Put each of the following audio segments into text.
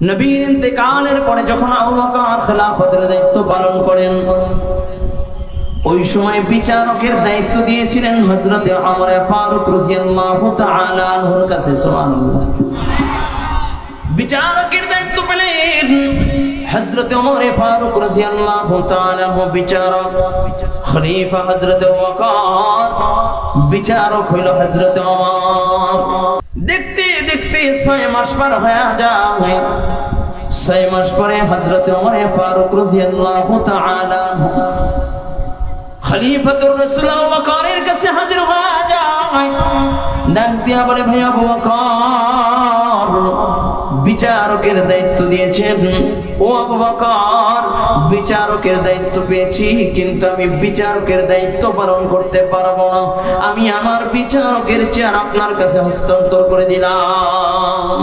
নবীর ইন্তেকালের পরে যখন আবু বকর খেলাফতের দায়িত্ব পালন করেন, ওই সময় বিচারকের দায়িত্ব দিয়েছিলেন হযরত ওমর ফারুক রাদিয়াল্লাহু তাআলা আনহুর কাছে। সুবহানাল্লাহ। বিচারকের দায়িত্ব পেলেন হযরত ওমর ফারুক রাদিয়াল্লাহু তাআলা আনহু বিচারক, খলিফা হযরত ওমর, বিচারক হইল হযরত ওমর। দেখতে দেখতে 6 মাস পার হয়ে যায়। 6 মাস পরে হযরত ওমর ফারুক রাদিয়াল্লাহু তাআলা আনহু খলিফাতুর রাসূল আবু বকরের কাছে হাজির হয়ে যায়। ডাক দিয়া বলে, ভাই আবু বকর, বিচারকের দায়িত্ব দিয়েছেন। ও আবু বকর, বিচারকের দায়িত্ব পেয়েছি, কিন্তু আমি বিচারকের দায়িত্ব পালন করতে পারবো না। আমি আমার বিচারকের চেয়ার আপনার কাছে হস্তান্তর করে দিলাম।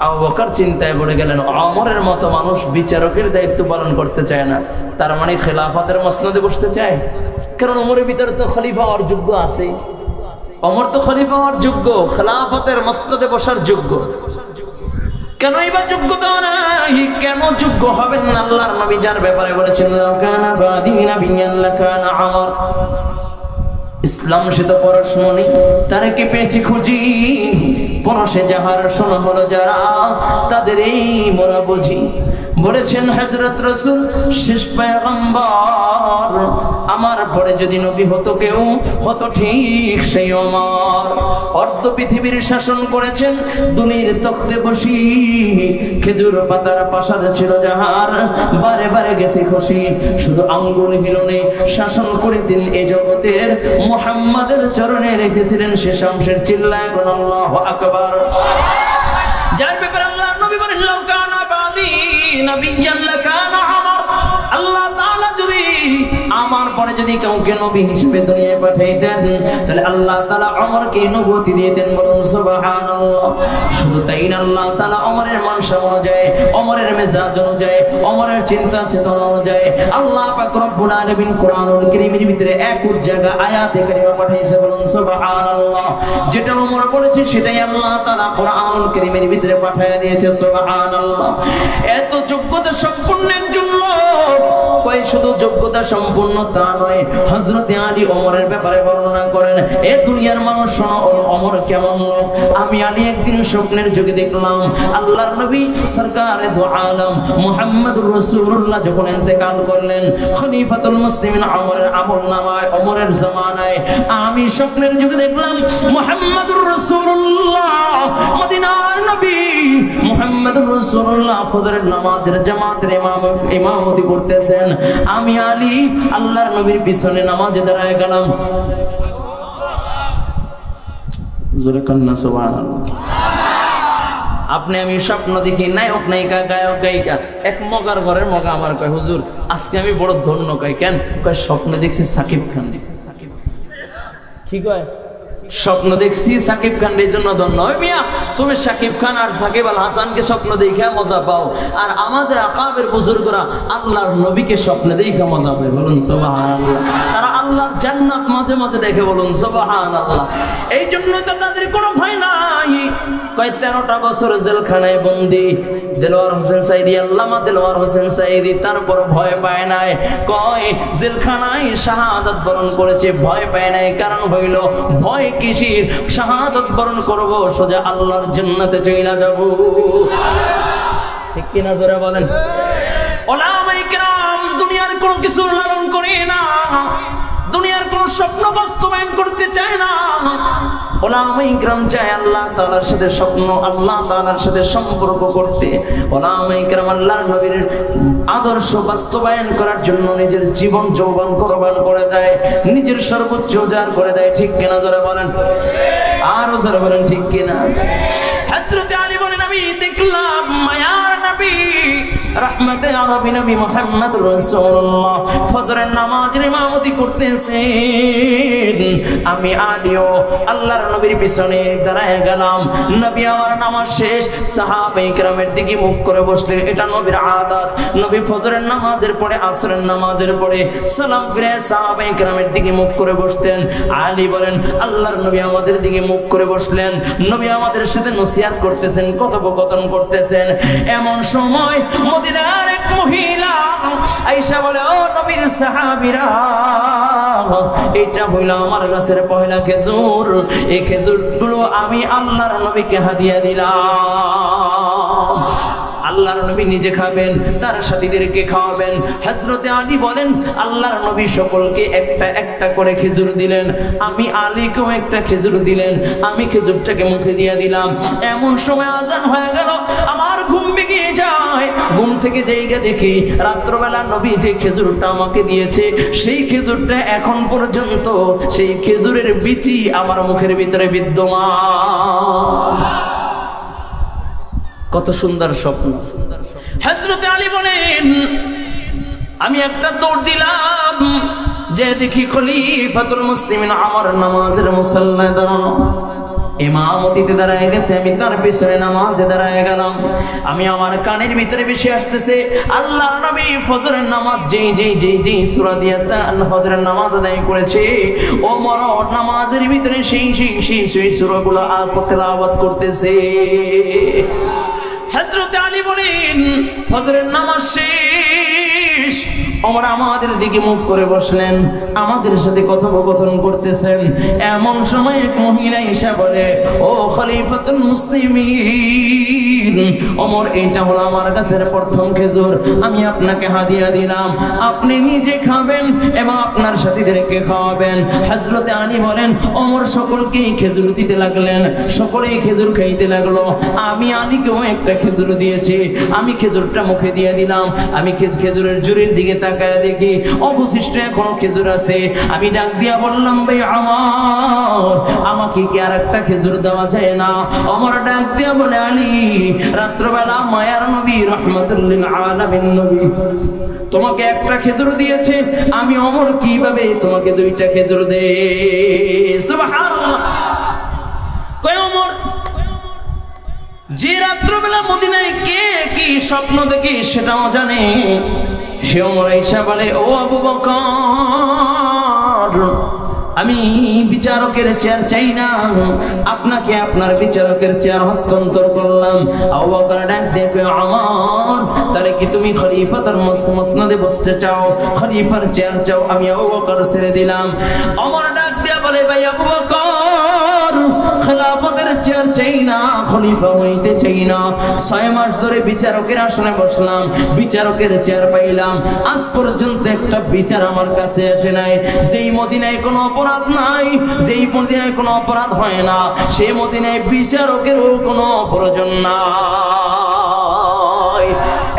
আবু বকর চিন্তায় পড়ে গেলেন, ওমরের মতো মানুষ বিচারকের দায়িত্ব পালন করতে চায় না, তার মানে খেলাফতের মসনদে বসতে চায়। কারণ ওমরের ভিতরে তো খলিফা হওয়ার যোগ্য আছে, ওমর তো খলিফা হওয়ার যোগ্য, খেলাফতের মসনদে বসার যোগ্য। কেন এবার যোগ্যতা নাই? কেন যোগ্য হবেন না? আল্লাহর নবী যার ব্যাপারে বলেছেন, লাকানা বাদিনা বিয়ান লাকানা ওমর। ইসলাম সে তো পরশমণি, তারকে পেয়েছি খুঁজি, পরশে যাহার শোনা হলো যারা, তাদের এই মোরা বুঝি। বলেছেন হযরত রাসূল শেষ পয়গম্বর, আমার পরে যদি নবী হতো কেউ, হতো ঠিক সেই ওমর। অর্ধ পৃথিবীর শাসন করেছেন দুনিয়ার তখতে বসি, খেজুর পাতার প্রাসাদ ছিল যাহার, বারে বারে গেছে খুশি। শুধু আঙ্গুল হিলনে শাসন করে দিন এ জগতের, মুহাম্মাদের চরণে রেখেছিলেন শেষ অংশের। চিল্লায় কোন আল্লাহু আকবার। যার ব্যাপারে আল্লাহর নবী বলেন, লাকানা বাদি নবিয়ান লাকানা ওমর। আল্লাহ তাআলা যদি আমার পরে যদি কাউকে নবী হিসেবে দুনিয়ায় পাঠাইতেন, তাহলে আল্লাহ তাআলা ওমরকে নবুয়তি দিতেন। বলুন সুবহানাল্লাহ। শুধু তাই না, আল্লাহ তাআলা ওমরের মানসা অনুযায়ী, ওমরের মেজাজ অনুযায়ী, ওমরের চিন্তা চেতনা অনুযায়ী আল্লাহ পাক রব্বুল আলামিন কোরআনুল কারীমের ভিতরে এক জায়গা আয়াতে কারিমা পাঠাইছে। বলুন সুবহানাল্লাহ। যেটা ওমর বলেছে সেটাই আল্লাহ তাআলা কোরআনুল কারীমের ভিতরে পাঠিয়ে দিয়েছে। সুবহানাল্লাহ। এত যোগ্যতা সম্পন্ন একজন লোক, কই শুধু যোগ্যতা সম্পূর্ণ তা নয়, হযরত আলী ওমরের ব্যাপারে বর্ণনা করেন, এ দুনিয়ার মানুষ শোনো, ওমর কেমন লোক। আমি আলী একদিন স্বপ্নের যুগে দেখলাম আল্লাহর নবী সরকারে দু আলম মুহাম্মদুর রাসূলুল্লাহ যখন ইন্তেকাল করলেন, খলিফাতুল মুসলিমিন ওমরের আমলনামায়, ওমরের জামানায় আমি স্বপ্নের যুগে দেখলাম মুহাম্মদুর রাসূলুল্লাহ, মদিনার নবী মুহাম্মদুর রাসূলুল্লাহ ফজরের নামাজের জামাতের ইমামতি করতেছেন। আমি আলী আল্লাহর নবীর পিছনে নামাজে দাঁড়ায় গেলাম। জোরে কান্না সুবহানাল্লাহ। আপনি আমি স্বপ্ন দেখি নায়ক নায়িকা, গায়ক গায়িকা, এক মগার ঘরের মগা আমার কয়, হুজুর আজকে আমি বড় ধন্য। কয় কেন? কয় স্বপ্নে দেখছি সাকিব খান। কি কয়? স্বপ্ন দেখছি সাকিব খান, এই জন্য ধন্য। ওই মিয়া, তুমি সাকিব খান আর সাকিব আল হাসানকে স্বপ্ন দেখে মজা পাও, আর আমাদের আকাবের বুজুর্গরা আল্লাহর নবীকে স্বপ্নে দেখে মজা পায়। বলুন সুবহানাল্লাহ। তারা আল্লাহর জান্নাত মাঝে মাঝে দেখে। বলুন সুবহানাল্লাহ। এই জন্য তো তাদের কোনো ভয় নাই। কয় 13টা বছর জেলখানায় বন্দী দেলোয়ার হোসেন সাইদি, আল্লামা দেলোয়ার হোসেন সাইদি, তারপর ভয় পায় নাই। কয় জেলখানায় শাহাদাত বরণ করেছে, ভয় পায় নাই। কারণ হইল ভয় কিসির? শাহাদাত বরণ করব, সোজা আল্লাহর জান্নাতে চলে যাব। ঠিক কি না? জোরে বলেন। উলামায়ে কেরাম দুনিয়ার কোনো কিছু লালন করে না, দুনিয়ার কোনো স্বপ্ন বাস্তবায়ন করতে চায় না। উলামায়ে কেরাম চায় আল্লাহ তাআলার সাথে স্বপ্ন, আল্লাহ তাআলার সাথে সম্পর্ক করতে। উলামায়ে কেরাম আল্লাহর নবীর আদর্শ বাস্তবায়ন করার জন্য নিজের জীবন যৌবন কোরবান করে দেয়, নিজের সর্বোচ্চ উজাড় করে দেয়। ঠিক কিনা? যারা বলেন, আরো যারা বলেন ঠিক কিনা? হযরত আলী বলেন, আমি দেখলাম মায়ার নবী রহমতে আরবি নবী মুহাম্মদ রাসূলুল্লাহ ফজরের নামাজের ইমামতি করতেছেন। আমি আলীও আল্লাহর নবীর পিছনে দাঁড়ায় গেলাম। নবী আমার নামাজ শেষ, সাহাবায়ে কেরামের দিকে মুখ করে বসলেন। এটা নবীর আদত। নবী ফজরের নামাজের পরে, আসরের নামাজের পরে সালাম ফিরে সাহাবায়ে কেরামের দিকে মুখ করে বসতেন। আলী বলেন আল্লাহর নবী আমাদের দিকে মুখ করে বসলেন। নবী আমাদের সাথে নসিহত করতেছেন, কথোপকথন করতেছেন। এমন সময় মদিনার এক মহিলা আয়েশা বলে, ও নবীর সাহাবীরা, এটা হইল আমার গাছের পয়লা খেজুর। এই খেজুরগুলো আমি আল্লাহর নবীকে হাদিয়া দিলাম। আল্লাহর নবী নিজে খাবেন, তার সাথীদেরকে খাওয়াবেন। হযরতে আলী বলেন আল্লাহর নবী সকলকে একটা একটা করে খেজুর দিলেন। আমি আলীকেও একটা খেজুর দিলেন। আমি খেজুরটাকে মুখে দিয়ে দিলাম। এমন সময় আজান হয়ে গেল, আমার ঘুম ভেঙে যায়। ঘুম থেকে জায়গা দেখি রাত্রবেলা নবী যে খেজুরটা আমাকে দিয়েছে, সেই খেজুরটা এখন পর্যন্ত সেই খেজুরের বিচি আমার মুখের ভিতরে বিদ্যমান। কত সুন্দর স্বপ্ন। হযরত আলী বলেন আমি একটা দৌড় দিলাম, যে দেখি খলিফাতুল মুসলিমিন আমার নামাজের মুসাল্লায় দাঁড়ানো, ইমামতিতে দাঁড়ায় গেছে। আমি তার পিছনে নামাজে দাঁড়ায় গেলাম। আমি আমার কানের ভিতরে বেশি আসতেছে আল্লাহর নবী ফজরের নামাজ যেই সূরা দিয়ে ফজরের নামাজ আদায় করেছে, ওমর নামাজের ভিতরে সেই সূরাগুলো তেলাওয়াত করতেছে। হযরত আলী বলেন ফজরের নামাজ শেষ, ওমর আমাদের দিকে মুখ করে বসলেন, আমাদের সাথে কথোপকথন করতেছেন। এমন সময় এক মহিলা এসে বলে, ও খলিফাতুল মুসলিমিন, ওমর এইটা হলো আমার গাছের প্রথম খেজুর, আমি আপনাকে হাদিয়া দিলাম। আপনি নিজে খাবেন এবং আপনার সাথীদেরকে খাওয়াবেন। হযরত আলী বলেন ওমর সকলকেই খেজুর দিতে লাগলেন, সকলেই খেজুর খাইতে লাগলো। আমি আলীকেও একটা খেজুর দিয়েছি। আমি খেজুরটা মুখে দিয়ে দিলাম। আমি খেজুরের জুড়ির দিকে তাকায় দেখি অবশিষ্ট এখনো খেজুর আছে। আমি ডাক দিয়া বললাম, ভাই আমার, আমাকে কি আর একটা খেজুর দেওয়া যায় না? ওমর ডাক দিয়া বলে, আলী, রাত্রবেলা মায়ার নবী রহমাতুল লিল আলামিন নবী তোমাকে একটা খেজুর দিয়েছে, আমি ওমর কিভাবে তোমাকে দুইটা খেজুর দেই? সুবহানাল্লাহ। কয় ওমর, যে রাত্রবেলা মদিনায় কে কি স্বপ্ন দেখি সেটাও জানে। সে ওমর আয়েশা বলে, ও আবু বকর, আমি বিচারকের চেয়ার চাই না, আপনাকে আপনার বিচারকের চেয়ার হস্তান্তর করলাম। আবু বকর ডাক দিয়ে কয়, ওমর, তাহলে কি তুমি খলিফাতুল মুসনাদে বসতে চাও, খলিফার চেয়ার চাও? আমি আবু বকর ছেড়ে দিলাম। ওমর ডাক দিয়ে বলে, ভাই আবু বকর, খেলাফতের চেয়ার চাই না, খলিফা হইতে চাই না। 6 মাস ধরে বিচারকের আসনে বসলাম, বিচারকের চেয়ার পাইলাম, আজ পর্যন্ত একটা বিচার আমার কাছে আসে নাই। যেই মদিনায় কোনো অপরাধ নাই, যেই মদিনায় কোনো অপরাধ হয় না, সেই মদিনায় বিচারকেরও কোনো প্রয়োজন নাই।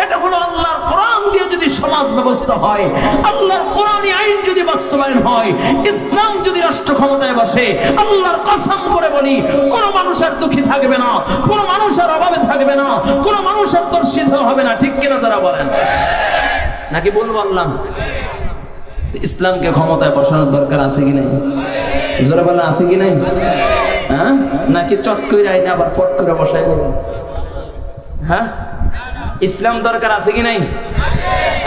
এটা হলো আল্লাহর কোরআন দিয়ে যদি সমাজ ব্যবস্থা হয়, আল্লাহর কোরআনী আইন যদি বাস্তবায়ন হয়, ইসলাম যদি রাষ্ট্র ক্ষমতায় বসে, আল্লাহর কসম করে বলি, কোন মানুষের দুঃখী থাকবে না, কোন মানুষের অভাবে থাকবে না, কোন মানুষের তর্ষিত হবে না। ঠিক কিনা যারা বলেন? নাকি বলবো আল্লাহ? ইসলামকে ক্ষমতায় বসানোর দরকার আছে কি নাই? জোরে বলেন, আছে কি নাই? হ্যাঁ, নাকি চট করে আইনে আবার পট করে বসাই দেবেন? হ্যাঁ, ইসলাম দরকার আছে কি নাই?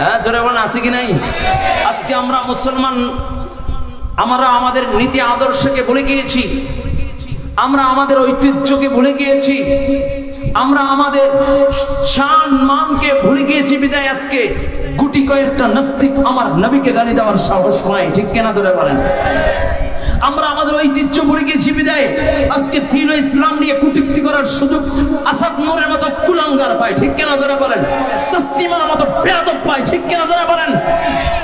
হ্যাঁ, জোরে বলেন, আছে কি নাই? আজকে আমরা মুসলমান, আমরা আমাদের নীতি আদর্শকে ভুলে গিয়েছি, আমরা আমাদের ঐতিহ্যকে ভুলে গিয়েছি, আমরা আমাদের শান মানকে ভুলে গিয়েছি। বিদায় আজকে গুটি কয়েকটা নাস্তিক আমার নবীকে গালি দেওয়ার সাহস পায়। ঠিক কিনা জোরে বলেন? আমরা আমাদের ঐতিহ্য ভুলে গেছি বিদায় আজকে দ্বীন ইসলাম নিয়ে কটূক্তি করার সুযোগ আসাদ নূরের মতো কুলাঙ্গার পায়। ঠিক কিনা যারা বলেন? তাসলিমার মতো বেয়াদব পায়। ঠিক কিনা যারা বলেন?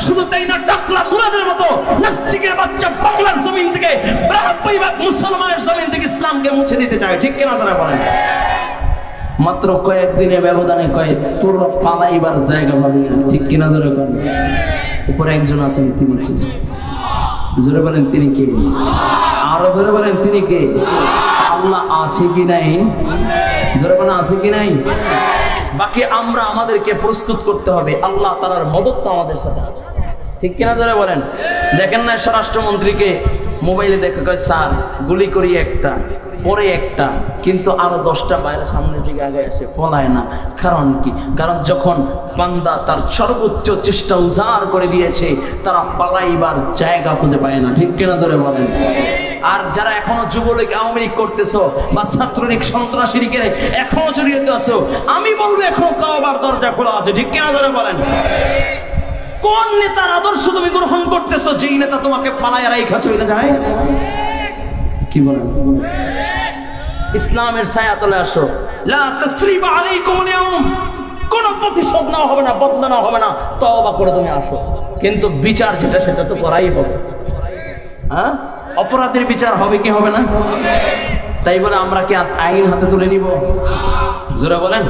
শুধু তাই না, টাকলা মুরাদের মতো নাস্তিকের বাচ্চা বাংলার জমিন থেকে 92% মুসলমানের জমিন থেকে ইসলামকে মুছে দিতে চায়। ঠিক কিনা যারা বলেন? মাত্র কয়েকদিনের ব্যবধানে কয়েক তোর পালাইবার জায়গা পাবি না। ঠিক কিনা জোরে বলেন? উপরে একজন আছেন, তিনি কি? জোরে বলেন, তিনি কে? আরো জোরে বলেন, তিনি কে? আল্লাহ আছে কি নাই? জোরে বলেন, আছে কি নাই? বাকি আমরা আমাদেরকে প্রস্তুত করতে হবে। আল্লাহ তাআলার মদত তো আমাদের সাথে আছে, ঠিক কিনা যারা বলেন? দেখেন না স্বরাষ্ট্রমন্ত্রীকে মোবাইলে দেখে কয় স্যার গুলি করি একটা, পরে একটা, কিন্তু আরো 10টা বাইরে সামনের দিকে আগে আসে, পলায় না। কারণ কি? কারণ যখন বান্দা তার সর্বোচ্চ চেষ্টা উজাড় করে দিয়েছে, তারা পালাইবার জায়গা খুঁজে পায় না, ঠিক কিনা যারা বলেন? আর যারা এখনো যুবলীগ আওয়ামী লীগ করতেছো বা ছাত্রলীগ সন্ত্রাসী লীগের এখনো জড়িত আছো, আমি বলবো এখনো তওবার দরজা খোলা আছে, ঠিক কিনা যারা বলেন? কোন নেতার আদর্শ তুমি গ্রহণ করতেছো যেই নেতা তোমাকে পালায় রাইখা চলে যায়? কি বলেন? ইসলামের ছায়াতলে আসো। লা তাসরিবা আলাইকুমুল ইয়াউম, কোনো প্রতিশোধ নেওয়া হবে না, বদলা নেওয়া হবে না, তওবা করে তুমি আসো। কিন্তু বিচার যেটা সেটা তো করাই হবে। হ্যাঁ, অপরাধের বিচার হবে কি হবে না? তাই বলে আমরা কি আইন হাতে তুলে নিব? জোরে বলেন।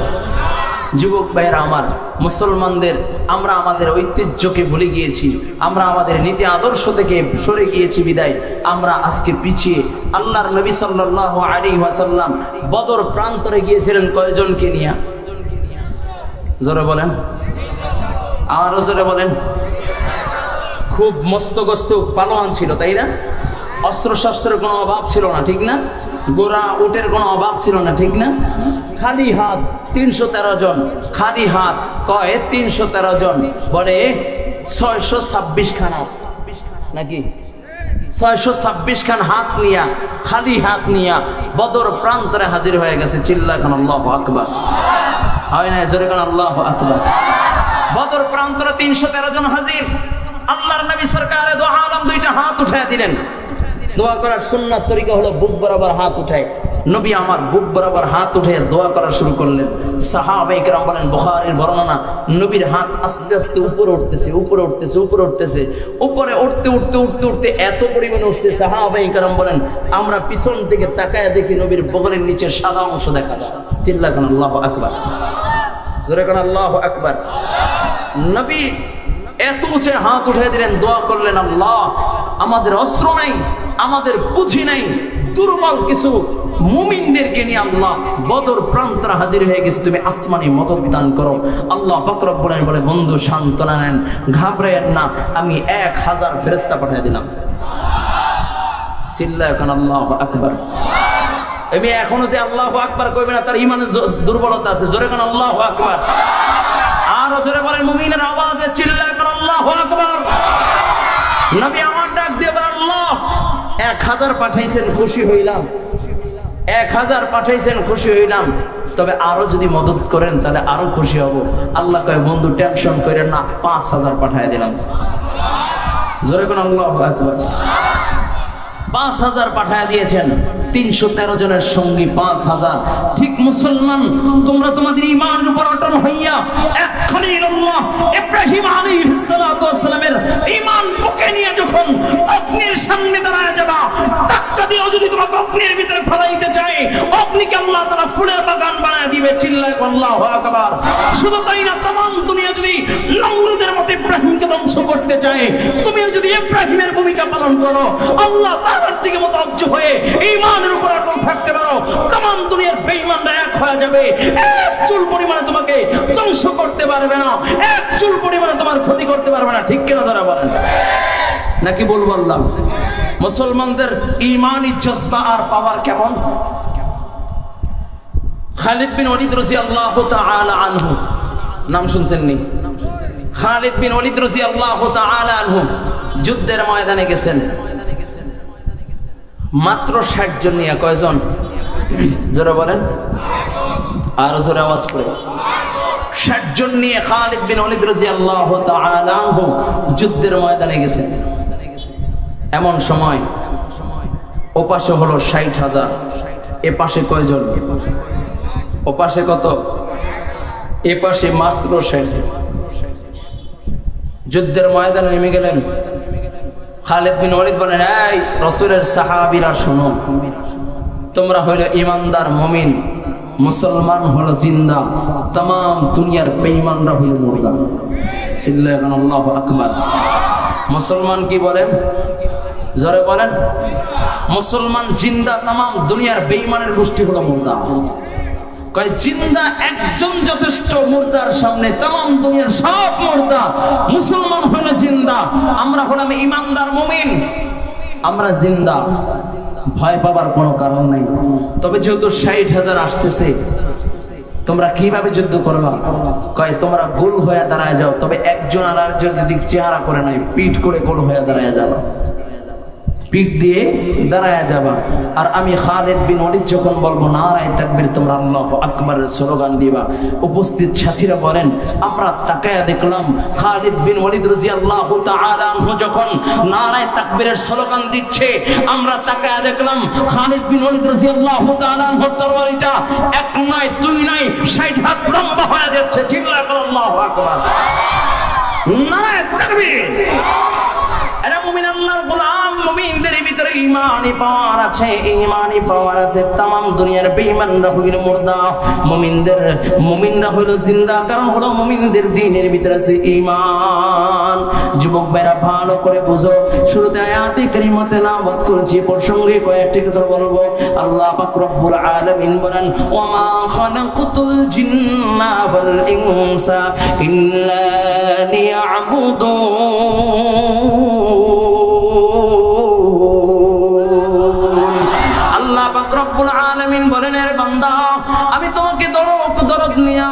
যুবক ভাইয়েরা আমার, মুসলমানদের আমরা আমাদের ঐতিহ্যকে ভুলে গিয়েছি, আমরা আমাদের নীতি আদর্শ থেকে সরে গিয়েছি বিদায় আমরা আজকে পিছিয়ে। আল্লাহর নবী সাল্লাল্লাহু আলাইহি ওয়াসাল্লাম বদর প্রান্তরে গিয়েছিলেন কয়জনকে নিয়ে? জোরে বলেন, আরো জোরে বলেন। খুব মস্তগস্ত পালোয়ান ছিল, তাই না? অস্ত্র শস্ত্রের কোনো অভাব ছিল না, ঠিক না? গোড়া উটের কোনো অভাব ছিল না, ঠিক না? খালি হাত 313 জন, খালি হাত কয় 313 জন, বলে 626 খান হাত, নাকি 626 খান হাত নিয়া, খালি হাত নিয়া বদর প্রান্তরে হাজির হয়ে গেছে। চিল্লা খান আল্লাহু আকবার, হয় না? জোরে খান আল্লাহু আকবার। বদর প্রান্তরে 313 জন হাজির। আল্লাহর নবী সরকারে দো আলম দুইটা হাত উঠায় দিলেন। দোয়া করার সুন্নাত তরিকা হলো বুক বরাবর হাত উঠায়। নবী আমার বুক বরাবর হাত উঠে দোয়া করা শুরু করলেন। সাহাবায়ে কেরাম বলেন, বুখারীর বর্ণনা, নবীর হাত আস্তে আস্তে উপরে উঠতেছে, উপরে উঠতেছে, উপরে উঠতেছে, উপরে উঠতে উঠতে উঠতে উঠতে এত পরিমাণে উঠছে, সাহাবায়ে কেরাম বলেন আমরা পিছন থেকে তাকায় দেখি নবীর বগলের নিচে সাদা অংশ দেখা যায়। চিল্লা খান আল্লাহু আকবার, জোরে খান আল্লাহু আকবার। নবী এত উঁচে হাত উঠে দিলেন, দোয়া করলেন, আল্লাহ আমাদের অস্ত্র নাই, আমাদের পুঁজি নাই, দুর্বল কিছু মুমিনদেরকে নিয়ে আল্লাহ বদর প্রান্তরে হাজির হয়ে গেছে, তুমি আসমানি মদদ দান করো। আল্লাহ পাক রব্বুল আলামিন বলে, বন্ধু সান্ত্বনা নেন, ঘাবড়ায়েন না, আমি 1000 ফেরেশতা পাঠিয়ে দিলাম। চিল্লা এখন আল্লাহু আকবার। আমি এখনো যে আল্লাহু আকবার কইবে না, তার ইমানের দুর্বলতা আছে। জোরে কোন আল্লাহু আকবার। আরো জোরে বলেন মুমিনের আওয়াজে চিল্লা এখন আল্লাহু আকবার। নবী আমার ডাক দিয়ে বলেন, আল্লাহ 1000 পাঠাইছেন, খুশি হইলাম, 1000 পাঠাইছেন, খুশি হইলাম, তবে আরো যদি মদত করেন তাহলে আরো খুশি হব। আল্লাহ কয়, বন্ধু টেনশন করেন না, 5000 পাঠায় দিলাম। জোরে কোন আল্লাহু আকবার। 5000 পাঠায় দিয়েছেন, 313 জনের সঙ্গী 5000। ঠিক মুসলমান, তোমরা তোমাদের ঈমানের উপর অটল হইয়া এক্ষুনি আল্লাহ ইব্রাহিম আলাইহিস সালাতু ওয়াস সালামের ঈমান বুকে নিয়ে যখন অগ্নির সামনে দাঁড়ায় যাবা, ধাক্কা দিয়েও যদি তোমাকে অগ্নির ভিতরে ফেলাইতে চায়, অগ্নিকে আল্লাহ তাআলা ফুলের বাগান বানায় দিবে। চিল্লায় আল্লাহু আকবার। শুধু তাই না, तमाम দুনিয়া যদি নমরুদের মতো ইব্রাহিমকে ধ্বংস করতে চায়, তুমিও যদি ইব্রাহিমের ভূমিকা পালন করো, আল্লাহ তাআলার দিকে মুতাওয়াজ্জ হয়ে ঈমানের উপর অটল থাকতে পারো, तमाम দুনিয়ার বেঈমানরা এক হয়ে যাবে, এক চুল পরিমাণে তোমাকে ধ্বংস করতে পারবে না, এক চুল পরিমাণে তোমার ক্ষতি করতে পারবে না। ঠিক কিনা যারা বলেন? নাকি বলবো আল্লাহ? মুসলমানদের ঈমানি জজবা আর পাওয়ার কেমন? খালিদ বিন ওয়ালিদ রাদিয়াল্লাহু তাআলা আনহু, নাম শুনছেন নি? খালিদ বিন ওয়ালিদ রাদিয়াল্লাহু তাআলা আনহু যুদ্ধের ময়দানে গেছেন, মাত্র 60 জন নিয়ে। কয়জন? জোরে বলেন, আর জোরে আওয়াজ করে। 60 জন নিয়ে খালিদ বিন ওয়ালিদ রাদিয়াল্লাহু তাআলা আনহু যুদ্ধের ময়দানে গেছেন। এমন সময় ওপাশে হলো 60,000, এ পাশে কয়জন? ওপাশে কত? এ পাশে মাত্র 60 জন। যুদ্ধের ময়দানে নেমে গেলেন। খালিদ বিন ওয়ালিদ বলেন, এই রাসূলের সাহাবীরা শোনো, তোমরা হইলো ঈমানদার মুমিন, মুসলমান হলো জিন্দা, तमाम দুনিয়ার বেঈমানরা হইলো মুর্দা। চিল্লায় এখন আল্লাহু আকবার। মুসলমান কি বলেন? জোরে বলেন। মুসলমান জিন্দা, तमाम দুনিয়ার বেঈমানের গোষ্ঠী হলো মুর্দা। কয় জিন্দা একজন যথেষ্ট, মুর্দার সামনে तमाम দুনিয়ার সব মুর্দা মুসলমান হলো জিন্দা, আমরা হলাম ঈমানদার মুমিন, আমরা জিন্দা, ভয় পাবার কোনো কারণ নাই। তবে যেহেতু 60,000 আসতেছে, তোমরা কিভাবে যুদ্ধ করবা? কয় তোমরা গোল হয়ে দাঁড়ায় যাও, তবে একজন আর আরেকজনের দিক চেহারা করে নাই, পিঠ করে গোল হয়ে দাঁড়ায় যাবা, পিঠ দিয়ে দাঁড়ায় যাবা। আর আমি খালিদ বিন ওয়ালিদ যখন বলবো নারায়ে তাকবীর, তোমরা আল্লাহু আকবারের স্লোগান দিবা। উপস্থিত সাথীরা বলেন, আমরা তাকায়া দেখলাম খালিদ বিন ওয়ালিদ রাদিয়াল্লাহু তাআলা আনহু যখন নারায়ে তাকবীরের স্লোগান দিচ্ছে, আমরা তাকায়া দেখলাম খালিদ বিন ওয়ালিদ রাদিয়াল্লাহু তাআলা আনহুর তরবারিটা এক নয় দুই নয় 60 হাত লম্বা হয়ে যাচ্ছে। চিল্লায় বলো আল্লাহু আকবার, নারায়ে তাকবীর। এরা মুমিন, আল্লাহর গোলাম, মুমিনদের ভিতরে ঈমানি পাওয়ার আছে, ঈমানি পাওয়ার আছে। तमाम দুনিয়ার বেঈমানরা হইল মুর্দা, মুমিনরা হইল জিন্দা। কারণ হলো মুমিনদের দ্বীনের ভিতরে আছে ঈমান। যুবক ভাইরা ভালো করে বুঝো, শুরুতে আয়াতে কারিমা তেলাওয়াত করেছি, প্রসঙ্গে কয়েকটি কথা বলবো। আল্লাহ পাক রব্বুল আলামিন বলেন, ওয়া মা খালাকুতুল জিন্না ওয়াল ইনসা ইল্লা লিয়াবুদুন। আল্লাহ পাক রব্বুল আলামিন বলেন, এর বান্দা, আমি তোমাকে দরদ নিয়া,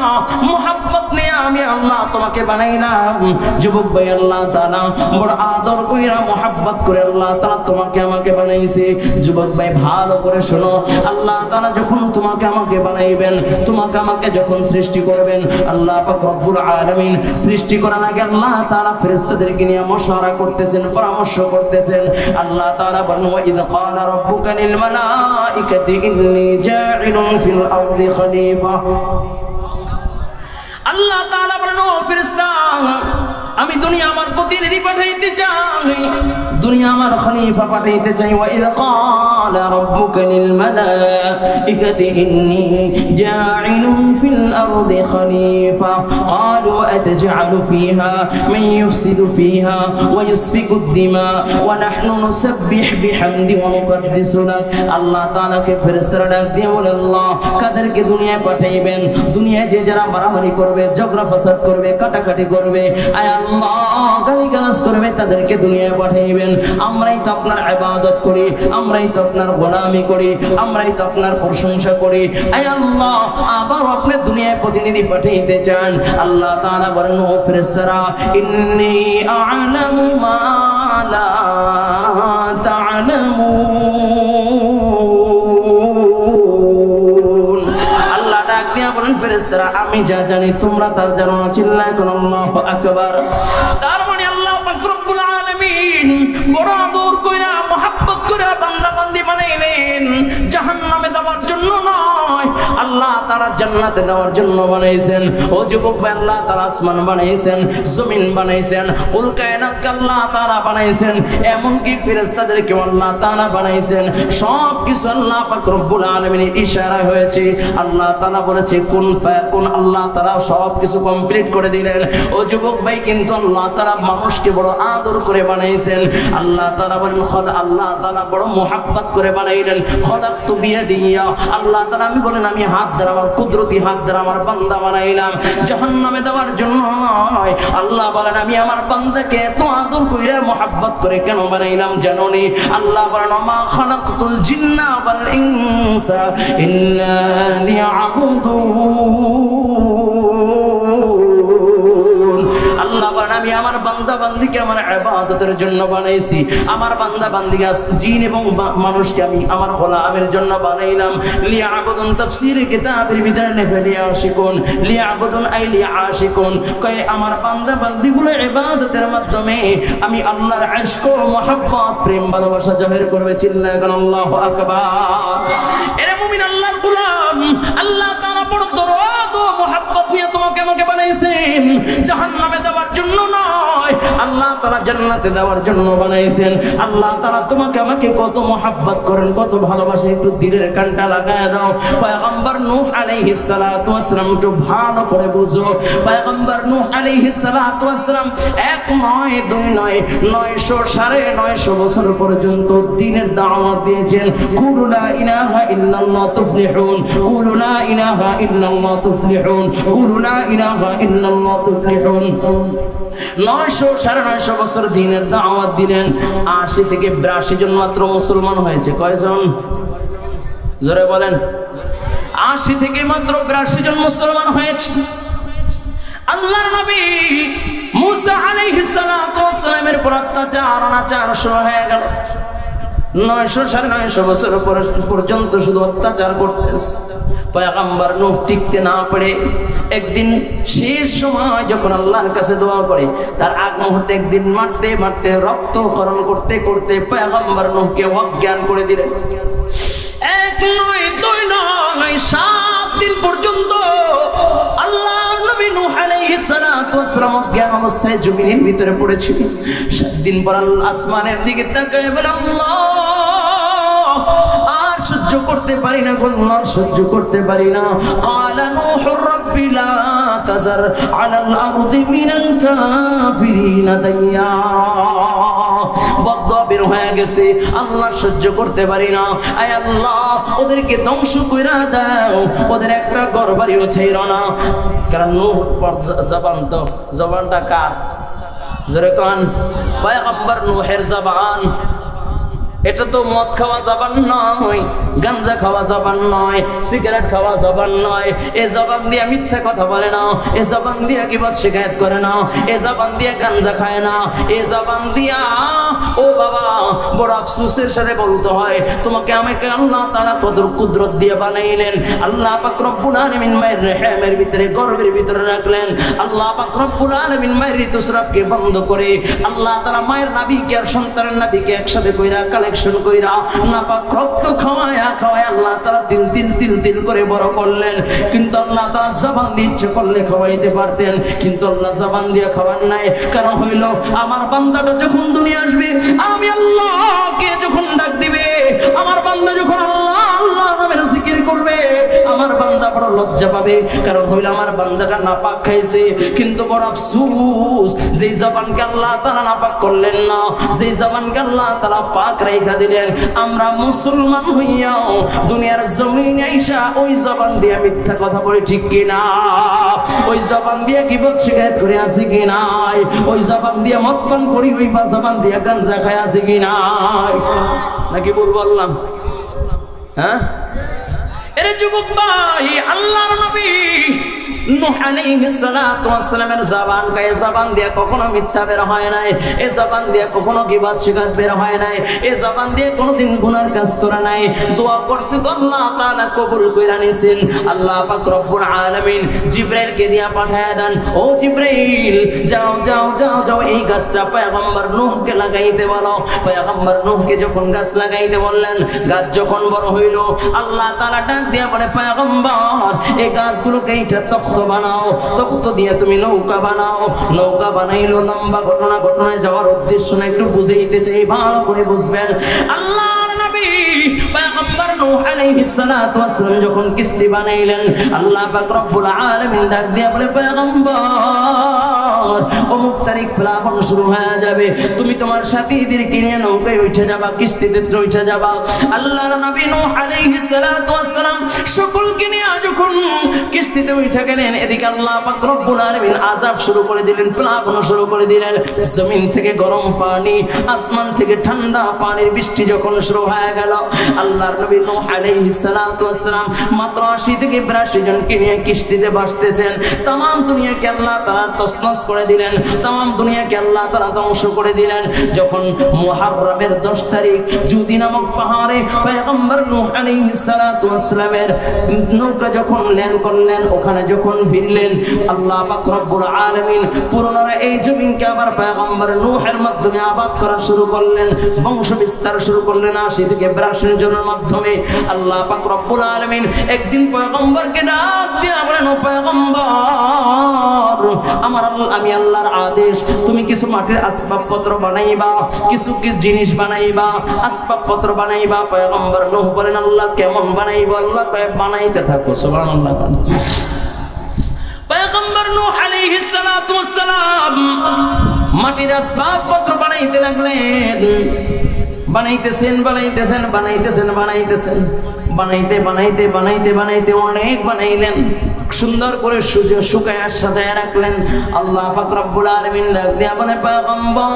মুহাব্বত নিয়া আমি আল্লাহ তোমাকে বানাইলাম। যুবক ভাই, আল্লাহ তাআলা বড় আদর কইরা মুহাব্বত করে আল্লাহ তাআলা তোমাকে আমাকে বানাইছে। যুবক ভাই ভালো করে শোনো, আল্লাহ তাআলা যখন তোমাকে আমাকে বানাইবেন, তোমাকে আমাকে যখন সৃষ্টি করবেন, আল্লাহ পাক রব্বুল আলামিন সৃষ্টি করার আগে আল্লাহ তাআলা ফেরেশতাদেরকে নিয়ে মশওয়ারা করতেছেন, পরামর্শ করতেছেন। আল্লাহ তাআলা বলেন, ওয়া ইয ক্বালা রাব্বুকা লিল মালাইকাতি ইন্নী জাইলুন ফিল আরদি খলিফা। আল্লাহ তাআলা বলেন, ও ফেরেশতা, আমি দুনিয়া আমার প্রতিনিধি পাঠাইতে চাই, দুনিয়া আমার খলিফা পাঠাইতে চাই। ওয়া ইয ক্বালা রাব্বুকা লিল মালাইকাতি ইন্নী জাইলুন ফিল আরদি খলিফা ক্বালু আতাজআলু ফিহা মান ইউফসিদু ফিহা ওয়া ইসফিকু আদ-দিমা ওয়া নাহনু নুসাব্বিহু বিহামদি ওয়া নুকদ্দিসু লাক। আল্লাহ তাআলাকে ফেরেশতারা ডাক দিয়ে বলে, আল্লাহ কাদেরকে দুনিয়ায় পাঠাইবেন? দুনিয়ায় যে যারা মারামারি করবে, ঝগড়া ফাসাদ করবে, কাটাকাটি করবে, আয় আল্লাহ গালিগালাজ করবে, তাদেরকে দুনিয়ায় পাঠাইবেন। আমরাই তো আপনার ইবাদত করি, আমরাই তো আপনার গোলামি করি, আমরাই তো আপনার প্রশংসা করি, আয় আল্লাহ আবার আপনি দুনিয়ায় প্রতিনিধি পাঠাইতে চান। আল্লাহ তাআলা বলেন, ও ফেরেশতারা, ইন্নী আ'লামু মা লা তা'লামুন। আল্লাহ ডাক দিয়া বলেন, ফেরেশতারা, আমি যা জানি তোমরা তা জানো না। চিল্লায় কোন আল্লাহু আকবার। তার মানে আল্লাহ পাক রব্বুল আলামিন বড় আদর কইরা, মুহাব্বত কইরা বান্দা বান্দি বানাইলেন, জাহান্নামে দেওয়ার জন্য নয়, আল্লাহ তাআলা জান্নাতে দেওয়ার জন্য বানাইছেন। ও যুবক ভাই, আল্লাহ তাআলা আসমান বানাইছেন, জমিন বানাইছেন, কুল কায়নাতকে আল্লাহ তাআলা বানাইছেন, এমনকি ফেরেশতাদেরকে আল্লাহ তাআলা বানাইছেন। সব কিছু আল্লাহ পাক রব্বুল আলামিনের ইশারায় হয়েছে। আল্লাহ তাআলা বলেছে কুন ফায়াকুন, আল্লাহ তাআলা সব কিছু কমপ্লিট করে দিলেন। ও যুবক ভাই, কিন্তু আল্লাহ তাআলা মানুষকে বড় আদর করে বানাইছেন। আল্লাহ তাআলা বলেন, আল্লাহ তাআলা বড় মুহাব্বত করে বানাইলেন। খলাকতু বিয়াদিয়া, আল্লাহ তাআলা আমি বলেন, আমি হাত দ্বারা, আমার কুদরতি হাত দ্বারা আমার বান্দা বানাইলাম, জাহান্নামে দেওয়ার জন্য নয়। আল্লাহ বলেন, আমি আমার বান্দাকে এত আদর কইরা মুহাব্বত করে কেন বানাইলাম জানোনি? আল্লাহ বলেন, মা খালাকতুল জিন্না ওয়াল ইনসা ইল্লা লিয়াবুদুন। আল্লাহ বলেন, আমি আমার বান্দা বান্দিকে আমার ইবাদতের জন্য বানাইছি, আমার বান্দা বান্দিকে জিন এবং মানুষকে আমি আমার গোলামের জন্য বানাইলাম। লিয়াবুদুন তাফসীরে কিতাবের ভিতরে লেখা লিয়াশিকুন, লিয়াবুদুন আই লিয়াশিকুন, কয় আমার বান্দা বান্দিগুলো ইবাদতের মাধ্যমে আমি আল্লাহর ইশক ও মুহাব্বত, প্রেম ভালোবাসা জাহির করবে। চিল্লায় কোন আল্লাহু আকবার। এরে মুমিন, আল্লাহর গোলাম, আল্লাহ তাআলা বড় দরদ ও মুহাব্বত নিয়ে তোমাকে আমাকে বানাইছেন, জাহান্নামে দেওয়ার জন্য নয়। আল্লাহ তাআলা জান্নাতে দেওয়ার জন্য বানাইছেন। আল্লাহ তাআলা তোমাকে আমাকে কত মহব্বত করেন, কত ভালোবাসে, একটু দিলের কানটা লাগায় দাও। পয়গম্বর নূহ আলাইহিস সালাতু ওয়াস সালাম একটু ভালো করে বুঝো। পয়গম্বর নূহ আলাইহিস সালাতু ওয়াস সালাম এক নয় দুই নয় 900 বছর পর্যন্ত দ্বীনের দাওয়াত দিয়েছেন। কুলু লা ইলাহা ইল্লাল্লাহ তুফলিহুন, কুলু লা ইলাহা ইল্লাল্লাহ তুফলিহুন, কুলু লা ইলাহা ইল্লাল্লাহ তুফলিহুন। 900 বছর দ্বীনের দাওয়াত দিলেন। 80 থেকে 82 জন মাত্র মুসলমান হয়েছে। কয়জন? জোরে বলেন। 80 থেকে মাত্র 82 জন মুসলমান হয়েছে। আল্লাহর নবী মুসা আলাইহিস সালাতু ওয়াস সালামের উপর অত্যাচার শুরু হয়ে গেল। 900 বছর পর্যন্ত শুধু অত্যাচার করতেছে। পয়গম্বর নূহ টিকতে না পারে একদিন শেষ সময় যখন আল্লাহর কাছে দোয়া করে, তার আগ মুহূর্তে একদিন মারতে মারতে রক্তক্ষরণ করতে করতে পয়গম্বর নূহকে অজ্ঞান করে দিলেন। 1 নয় 2 নয় 7 দিন পর্যন্ত আল্লাহর নবী নূহ আলাইহিস সালাতু ওয়াস সালাম অজ্ঞান অবস্থায় জমিনের ভিতরে পড়েছিল। 7 দিন পর আল্লাহ আসমানের দিকে তাকায় বলে, আল্লাহ আর সহ্য করতে পারি না, আল্লাহ সহ্য করতে পারি না। ক্বালা নূহুর রাব্বি লা তাযার আলাল আরদি মিনাল কাফিরিনা দাইয়ারা। বদদুয়া বের হয়ে গেছে, আল্লাহ সহ্য করতে পারি না, আয় আল্লাহ ওদেরকে ধ্বংস কইরা দাও, ওদের একটা ঘরবাড়িও ছাইরো না। কারণ নূহ জবানটা কার? জোরে কোন। পয়গম্বর নূহের জবান। এটা তো মদ খাওয়া জবান নয়, গাঞ্জা খাওয়া জবান নয়, সিগারেট খাওয়া জবান নয়। এ জবান দিয়ে মিথ্যা কথা বলে না, এ জবান দিয়ে গীবত শিকায়েত করে না, এ জবান দিয়ে গাঞ্জা খায় না, এ জবান দিয়া ও বাবা বড় আফসোসের সাথে বলতে হয়, তোমাকে আমাকে আল্লাহ তাআলা কদর কুদরত দিয়ে বানাইলেন। আল্লাহ পাক রব্বুল আলামিন মায়ের রেহেমের ভিতরে গর্ভের ভিতরে রাখলেন। আল্লাহ পাক রব্বুল আলামিন মায়ের ঋতুস্রাবকে বন্ধ করে আল্লাহ তাআলা মায়ের নাবিকে আর সন্তানের নাবিকে একসাথে কইরা কালেকশন কইরা নাপাক রক্ত খাওয়ায় আল্লাহ তাআলা তিল করে বড় করলেন। কিন্তু আল্লাহ তাআলা জবান দিয়ে ইচ্ছে করলে খাওয়াইতে পারতেন, কিন্তু আল্লাহ জবান দিয়ে খাওয়ান নাই। কারণ হইল আমার বান্দাটা যখন দুনিয়া আসবে, আমি আল্লাহকে যখন ডাক দিবে, আমার বান্দা যখন আল্লাহ আল্লাহ নামের জিকির করবে, আমার বান্দা বড় লজ্জা পাবে। কারণ হইল আমার বান্দাটা নাপাক খাইছে। কিন্তু বড় আফসোস, যে জবানকে আল্লাহ তাআলা নাপাক করলেন না, যে জবানকে আল্লাহ তাআলা পাক রাইখা দিলেন, আমরা মুসলমান হইয়াও দুনিয়ার জমিনে আইসা ওই জবান দিয়ে মিথ্যা কথা বলে, ঠিক কি না? ওই জবান দিয়ে গীবত শিকায়েত করে আছে কি নাই? ওই জবান দিয়ে মদ পান করি, ওই জবান দিয়ে গাঞ্জা খায় আছে কি নাই? নাকি বল বললাম? হ্যাঁ, এরে যুবক ভাই, আল্লাহর নবী নূহ আলাইহিস সালাতু ওয়াস সালামের জবান গায়ে জবান দিয়ে কখনো মিথ্যা বের হয় নাই, এই জবান দিয়ে কখনো গীবত শিকায়েত বের হয় নাই, এই জবান দিয়ে কোনোদিন গুনার কাজ করে নাই। দোয়া করছে তো আল্লাহ তাআলা কবুল কইরা নিছেন। আল্লাহ পাক রব্বুল আলামিন জিবরাইলকে দিয়া পাঠায় দেন, ও জিবরাইল যাও যাও যাও যাও এই গাছটা পয়গম্বর নূহকে লাগাইতে বলো। পয়গম্বর নূহকে যখন গাছ লাগাইতে বললেন, গাছ যখন বড় হইল, আল্লাহ তাআলা ডাক দিয়া বলে, পয়গম্বর এই গাছগুলোকে এইটা তখ্ত বানাও, তখ্ত দিয়ে তুমি নৌকা বানাও। নৌকা বানাইলো। লম্বা ঘটনায় যাওয়ার উদ্দেশ্য না, একটু বুঝাইতে চাই, ভালো করে বুঝবেন। আল্লাহর নবী পয়গম্বর নূহ আলাইহিস সালাতু ওয়াস সালাম যখন কিস্তি বানাইলেন, আল্লাহ পাক রব্বুল আলামিন ডাক দিয়া বলে, পয়গম্বর অমুক তারিখ প্লাবন শুরু হয়ে যাবে, তুমি তোমার সাথীদেরকে নিয়ে নৌকায় উঠে যাবা, কিস্তিতে উঠে যাবা। আল্লাহর নবী নূহ আলাইহিস সালাতু ওয়াস সালাম সকলকে নিয়ে যখন কিস্তিতে উঠে গেলেন, এদিকে আল্লাহ পাক রব্বুল আলামিন আযাব শুরু করে দিলেন, প্লাবন শুরু করে দিলেন। জমিন থেকে গরম পানি, আসমান থেকে ঠান্ডা পানির বৃষ্টি যখন শুরু হয়ে গেল, আল্লাহর নবী নূহ আলাইহিস সালাতু ওয়াস সালাম মাত্র 80 থেকে 82 জনকে নিয়ে কিস্তিতে ভাসতেছেন। तमाम দুনিয়াকে আল্লাহ তাআলা তছনছ করে দিলেন, तमाम দুনিয়াকে আল্লাহ তাআলা ধ্বংস করে দিলেন। যখন মুহররমের 10 তারিখ জুদি নামক পাহাড়ে পয়গম্বর নূহ আলাইহিস সালাতু ওয়াস সালামের নৌকা যখন ল্যান্ড করলেন, ওখানে যখন ভিড়লেন, আল্লাহ পাক রব্বুল আলামিন পুনরায় এই জমিনকে আবার পয়গম্বর নূহের মাধ্যমে আবাদ করা শুরু করলেন, বংশ বিস্তার শুরু করলেন। 80 থেকে 82 জনের মাধ্যমে আল্লাহ পাক রব্বুল আলামিন একদিন পয়গম্বরকে ডাক দিয়ে বলেন, ও পয়গম্বর আমি আল্লাহর আদেশ, তুমি কিছু মাটির আসবাবপত্র বানাইবা, কিছু জিনিস বানাইবা, আসবাবপত্র বানাইবা। পয়গম্বর নূহ বলেন আল্লাহ কেমন বানাইবো? আল্লাহ কয় বানাইতে থাকো। সুবহানাল্লাহ। পয়গম্বর নূহ আলাইহিস সালাতু ওয়াস সালাম মাটির আসবাবপত্র বানাইতে লাগলেন। বানাইতেছেন বানাইতেছেন বানাইতেছেন বানাইতেছেন বানাইতে বানাইতে বানাইতে বানাইতে অনেক বানাইলেন। সুন্দর করে শুকায়া সাজায় রাখলেন। আল্লাহ পাক রব্বুল আলামিন ডাক দিয়া বলে পয়গম্বর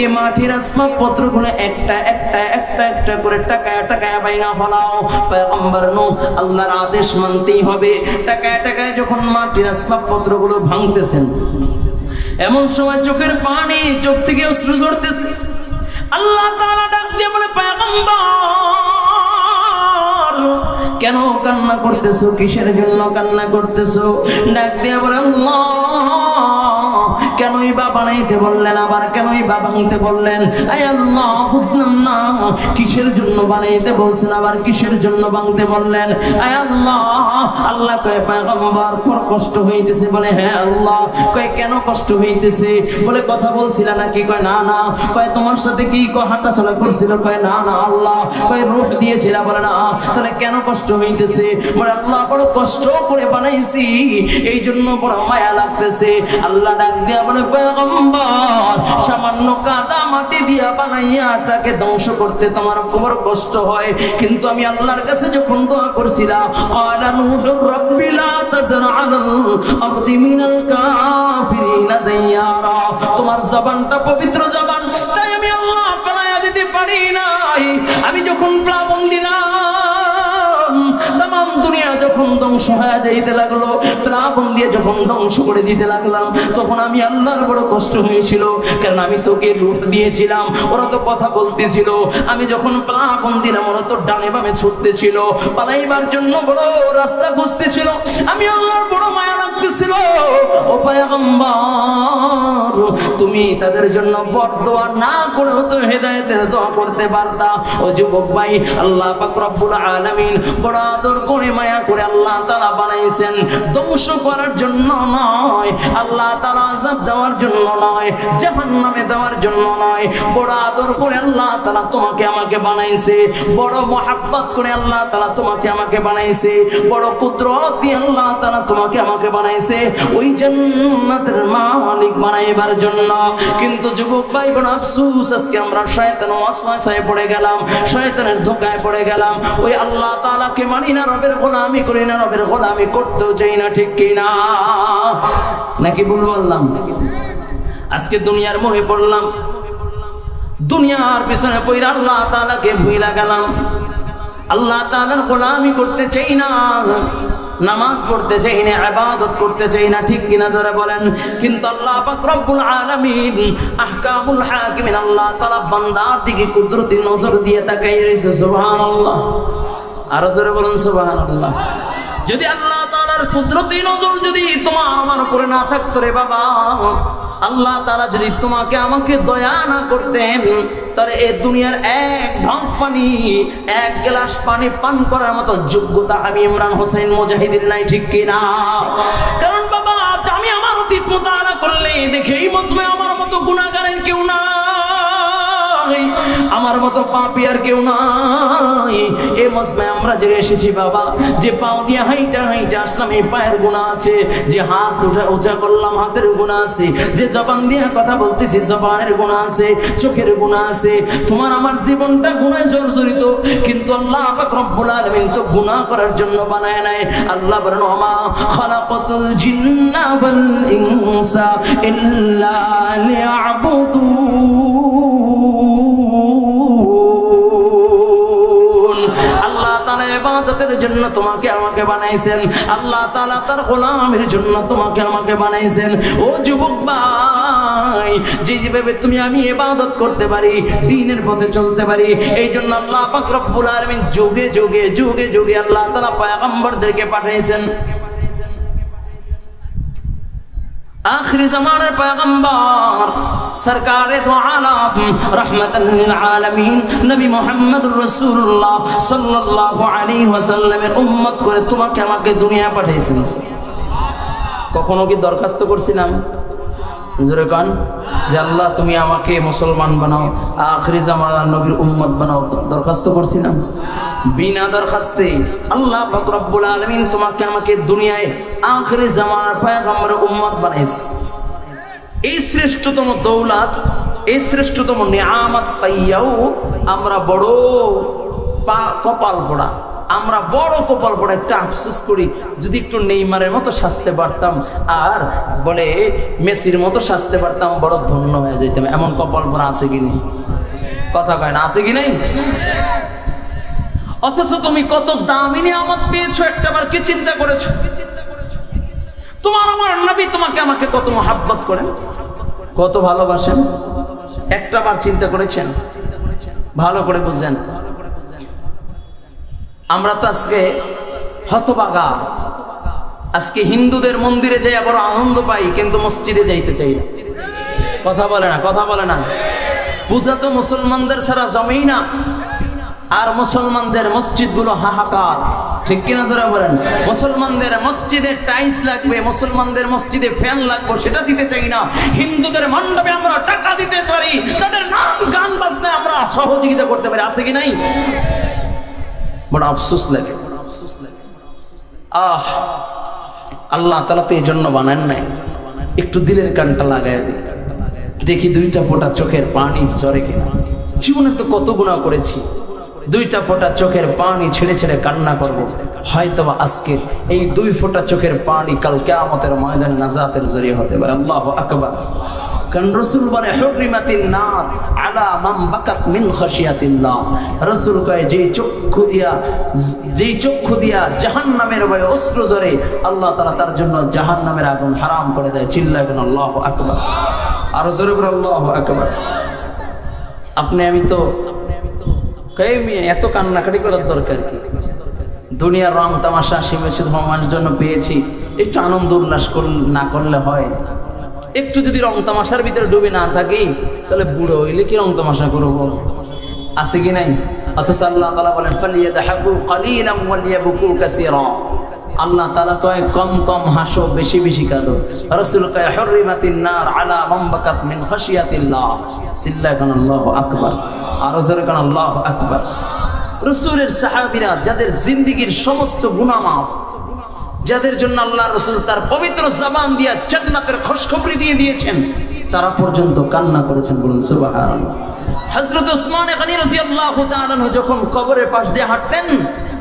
এই মাটির আসবাবপত্রগুলো একটা একটা একটা একটা করে টাকায়া টাকায়া ভাঙা ফলাও। পয়গম্বর নূহ আল্লাহর আদেশ মানতেই হবে। টাকায়া টাকায় যখন মাটির আসবাবপত্রগুলো ভাঙতেছেন, এমন সময় চোখের পানি, চোখ থেকে অশ্রু ঝরতেছে। আল্লাহ তাআলা ডাক দিয়ে বলে পয়গম্বর কেন কান্না করতেছো? কিসের জন্য কান্না করতেছো? ডাক দিয়ে বলে আল্লাহ কেনই বা বানাইতে বললেন, আবার কেনই বা ভাঙতে বললেন? আয় আল্লাহ বুঝলাম না কিসের জন্য বানাইতে বলছেন, আবার কিসের জন্য ভাঙতে বললেন? আয় আল্লাহ। আল্লাহ কয় পয়গম্বর খুব কষ্ট হইতেছে। বলে হ্যাঁ আল্লাহ। কয় কেন কষ্ট হইতেছে? বলে কথা বলছিল নাকি? কয় না না। কয় তোমার সাথে কি হাঁটা চলা করছিল? কয় না না আল্লাহ। কয় রূহ দিয়েছিল? বলে না। তাহলে কেন কষ্ট হইতেছে? বলে আল্লাহ বড় কষ্ট করে বানাইছি, এই জন্য বড় মায়া লাগতেছে। আল্লাহ ডাক দিয়া বলে পয়গম্বর সামান্য কাদা মাটি দিয়া বানাইয়া তাকে ধ্বংস করতে তোমার খুব কষ্ট হয়, কিন্তু আমি আল্লাহর কাছে যখন দোয়া করছিলাম ক্বালা নূহুর রাব্বি লা তাযর আলাল আরদি মিনাল কাফিরিনা দাইয়ারা, তোমার জবানটা পবিত্র জবান, তাই আমি আল্লাহ ফেলাইয়া দিতে পারি নাই। আমি যখন প্লাবন দিলাম, তাম দুনিয়া যখন ধ্বংস হয়ে যাইতে লাগলো, প্লাবন দিয়ে যখন ধ্বংস করে দিতে লাগলাম, তখন আমি আল্লাহর বড় কষ্ট হয়েছিল। কারণ আমি তোকে রূহ দিয়েছিলাম, ওরা তো কথা বলতেছিল। আমি যখন প্লাবন দিলাম, ওরা তো ডানে বামে ছুটতেছিল, পালাইবার জন্য বড় রাস্তা খুঁজতেছিল। আমি আল্লাহর বড় মায়া লাগতেছিল। ও পয়গম্বর তুমি তাদের জন্য বরদোয়া না করেও তো হেদায়েতের দোয়া করতে পারতা। ও যুবক ভাই, আল্লাহ পাক রব্বুল আলামিন বড় আদর করে মায়া করে আল্লাহ তাআলা বানাইছেন ধ্বংস করার জন্য নয়, আল্লাহ তাআলা আযাব দেওয়ার জন্য নয়, জাহান্নামে দেওয়ার জন্য নয়। বড় আদর করে আল্লাহ তাআলা তোমাকে আমাকে বানাইছে, বড় মহব্বত করে আল্লাহ তাআলা তোমাকে আমাকে বানাইছে, বড় কুদরত দিয়ে আল্লাহ তাআলা তোমাকে আমাকে বানাইছে ওই জান্নাতের মালিক বানাইবার জন্য। কিন্তু যুবক ভাই বড় আফসোস, আজকে আমরা শয়তানের ওয়াসওয়াসায় পড়ে গেলাম, শয়তানের ধোঁকায় পড়ে গেলাম। ওই আল্লাহ তাআলাকে মানি না, রবের গোলামি করি না, রবের গোলামি করতেও চাই না। ঠিক কি না? নাকি ভুল বললাম? আজকে দুনিয়ার মোহে পড়লাম, দুনিয়ার পিছনে পড়ে আল্লাহ তাআলাকে ভুইলা গেলাম। আল্লাহ তাআলার গোলামি করতে চাই না, নামাজ পড়তে চাই না, ইবাদত করতে চাই না। ঠিক কিনা যারা বলেন? কিন্তু আল্লাহ পাক রব্বুল আলামিন আহকামুল হাকিমিন আল্লাহ তাআলা বান্দার দিকে কুদরতি নজর দিয়ে তাকাই রইছে। সুবহানাল্লাহ। আর জোরে বলেন সুবহানাল্লাহ। যদি আল্লাহ তাআলার কুদরতি নজর যদি তোমার আমার উপরে না থাকতো রে বাবা, আল্লাহ তাআলা যদি তোমাকে আমাকে দয়া না করতেন, তাহলে এই দুনিয়ার এক ঢক পানি, এক গ্লাস পানি পান করার মতো যোগ্যতা আমি ইমরান হোসেন মুজাহিদের নাই। ঠিক কিনা? কারণ বাবা আমি আমার অতীত মুতালা করলে দেখি এই মজমে আমার মতো গুনাহগারের কেউ না, আমার মতো পাপী আর কেউ নাই। এই মজমায় আমরা যে এসেছি বাবা, যে পাও দিয়ে হাইটা হাইটা আসলাম এই পায়ের গুনাহ আছে, যে হাত দুটা উঁচা করলাম হাতের গুনাহ আছে, যে জবান দিয়ে কথা বলতেছি জবানের গুনাহ আছে, চোখের গুনাহ আছে। তোমার আমার জীবনটা গুনাহে জর্জরিত, কিন্তু আল্লাহ পাক রব্বুল আলামিন তো গুনাহ করার জন্য বানায় নাই। আল্লাহ বলেন ওমা খালাকাতুল জিন্না ওয়াল ইনসা ইল্লা লিয়াবুদুন। আল্লাহ তাআলা ইবাদতের জন্য তোমাকে আমাকে বানাইছেন, আল্লাহ তাআলা তার গোলামের জন্য তোমাকে আমাকে বানাইছেন। ও যুবক ভাই, যেভাবে তুমি আমি ইবাদত করতে পারি, দ্বীনের পথে চলতে পারি, এই জন্য আল্লাহ পাক রব্বুল আলামিন যুগে যুগে যুগে যুগে আল্লাহ তাআলা পয়গম্বরদেরকে পাঠাইছেন। आखिरी ज़माने पैगंबर सरकारे दो आलम रहमतन लिल आलमीन नबी मुहम्मद रसूलुल्लाह सल्लल्लाहु अलैहि वसल्लम उम्मत करे तुम्हें আমাকে দুনিয়া পাঠাইছেন। কখনো কি দরখাস্ত করছিলাম জোরে কান যে আল্লাহ তুমি আমাকে মুসলমান বানাও, আখিরি জামানার নবীর উম্মত বানাও? দরখাস্ত করছিলাম? বিনা দরখাস্তে আল্লাহ পাক রব্বুল আলামিন তোমাকে আমাকে দুনিয়ায় আখিরি জামানার পয়গম্বরের উম্মত বানাইছে। এই শ্রেষ্ঠতম দৌলত, এই শ্রেষ্ঠতম নিয়ামত পাইয়াও আমরা বড় কপাল পোড়া, আমরা বড় কপাল পোড়া। একটা আফসোস করি, যদি একটু নেইমারের মতো সাজতে পারতাম আর বলে মেসির মতো সাজতে পারতাম, বড় ধন্য হয়ে যেতাম। এমন কপাল পোড়া আছে কি নেই? কথা কয় না, আছে কি নেই? অথচ তুমি কত দামি নিয়ামত পেয়েছো, একটাবার কি চিন্তা করেছো? তোমার আমার নবী তোমাকে আমাকে কত মহাব্বত করেন, কত ভালোবাসেন, একটাবার চিন্তা করেছেন? ভালো করে বুঝেন। আমরা তো আজকে হতভাগা, আজকে হিন্দুদের মন্দিরে যাই বড় আনন্দ পাই, কিন্তু মসজিদে যাইতে চাই না। কথা বলে না, কথা বলে না। পূজা তো মুসলমানদের ছাড়া জমেই না, আর মুসলমানদের মসজিদগুলো হাহাকার, ঠিক কিনা যারা বলেন? মুসলমানদের মসজিদে টাইলস লাগবে, মুসলমানদের মসজিদে ফ্যান লাগবে, সেটা দিতে চাই না। হিন্দুদের মণ্ডপে আমরা টাকা দিতে পারি, তাদের নাম গান বাজনায় আমরা সহযোগিতা করতে পারি, আছে কি নাই? বড় আফসোস লাগে। আল্লাহ তাআলা তো এই জন্য বানান নাই। একটু দিলের কানটা লাগায় দিই, দেখি দুইটা ফোঁটা চোখের পানি ঝরে কিনা। জীবনে তো কত গুনাহ করেছি, দুইটা ফোঁটা চোখের পানি ছেড়ে ছেড়ে কান্না করব। হয়তোবা আজকে এই দুই ফোঁটা চোখের পানি কাল কিয়ামতের ময়দানে নাজাতের জরিয়া হতে পারে। আল্লাহু আকবার। কারণ রাসূল বলে হুররিমাতিন নার আলা মান বাকাত মিন খাশিয়াতিল্লাহ। রাসূল কয় যেই চক্ষু দিয়া জাহান্নামের ভয়ে অশ্রু ঝরে, আল্লাহ তাআলা তার জন্য জাহান্নামের আগুন হারাম করে দেয়। চিল্লাবেন আল্লাহু আকবার। আর জোরে বলে আল্লাহু আকবার। আপনি আমি তো এত কান্নাকাটি করার দরকার কি? দুনিয়ার রং তামাশা সীমিত মানুষের জন্য পেয়েছি, একটু আনন্দ উল্লাস না করলে হয়? একটু যদি রং তামাশার ভিতরে ডুবে না থাকি, তাহলে বুড়ো হইলে কি রং তামাশা করবো? আছে কি নাই? অথচ আল্লাহ তাআলা বলেন ফালিয়াদহাকু কালিলাম ওয়ালিয়াবকু কাসীরা। আল্লাহ তাআলা কয় কম কম হাসো, বেশি বেশি কাঁদো। রাসূল কয় হুররিমাতিন নার আলা মান বাকাত মিন খাশিয়াতিল্লাহ। সিল্লাকান আল্লাহু আকবার। আর জোরে কান আল্লাহু আকবার। রাসূলের সাহাবীরা যাদের জিন্দেগীর সমস্ত গুনাহ মাফ, যাদের জন্য আল্লাহ রাসূল তার পবিত্র জবান দিয়ে জান্নাতের খুশখবরি দিয়ে দিয়েছেন, তারা পর্যন্ত কান্না করেছেন। বলুন সুবহানাল্লাহ। হযরত ওসমান গনি রাদিয়াল্লাহু তাআলা যখন কবরের পাশ দিয়ে হাঁটতেন,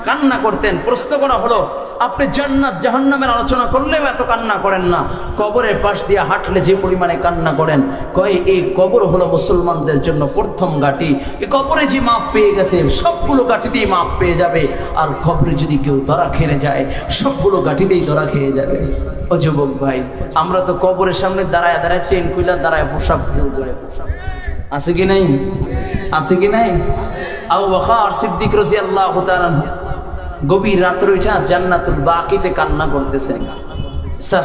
কান্না করতেন। প্রশ্ন করা হলো, আপনি জান্নাত জাহান্নামের আলোচনা করলেও এত কান্না করেন না, কবরের পাশ দিয়ে হাঁটলে যে পরিমাণে কান্না করেন? কয় এই কবর হলো মুসলমানদের জন্য প্রথম ঘাঁটি। এই কবরে যে মাপ পেয়ে গেছে, সবগুলো ঘাঁটিতেই মাপ পেয়ে যাবে। আর কবরে যদি কেউ ধরা খেয়ে যায়, সবগুলো ঘাঁটিতেই ধরা খেয়ে যাবে। ও যুবক ভাই, আমরা তো কবরের সামনে দাঁড়ায় দাঁড়ায় চেন কুইলা দাঁড়ায় পোশাক করে, আছে কি নাই? আছে কি নাই? আবু বকর সিদ্দিক রাদিয়াল্লাহু তাআলা গভীর রাতে উঠা জান্নাতুল বাকিতে কান্না করতেছেন।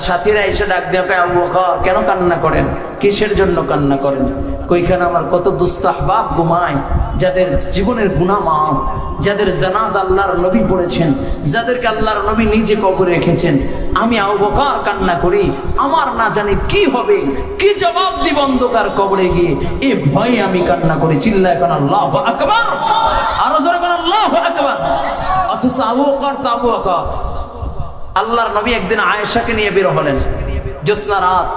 সাথীরা এসে ডাক দেয়া, আবু বকর কেন কান্না করেন? কিসের জন্য কান্না করেন? কইখানে আমার কত দুস্থ আহবাব ঘুমায়, যাদের জীবনের গুনাহ মাফ, যাদের জানাজা আল্লাহর নবী পড়েছেন, যাদেরকে আল্লাহর নবী নিজে কবরে রেখেছেন। আমি আবু বকর কান্না করি, আমার না জানি কি হবে, কি জবাব দিব অন্ধকার কবরে গিয়ে, এই ভয়ে আমি কান্না করি। চিল্লায় কান আল্লাহু আকবার। আর জোরে কান আল্লাহু আকবার। অথচ আবু বকর তো আবু বকর। আল্লাহর নবী একদিন আয়েশাকে নিয়ে বের হলেন, জ্যোৎস্না রাত।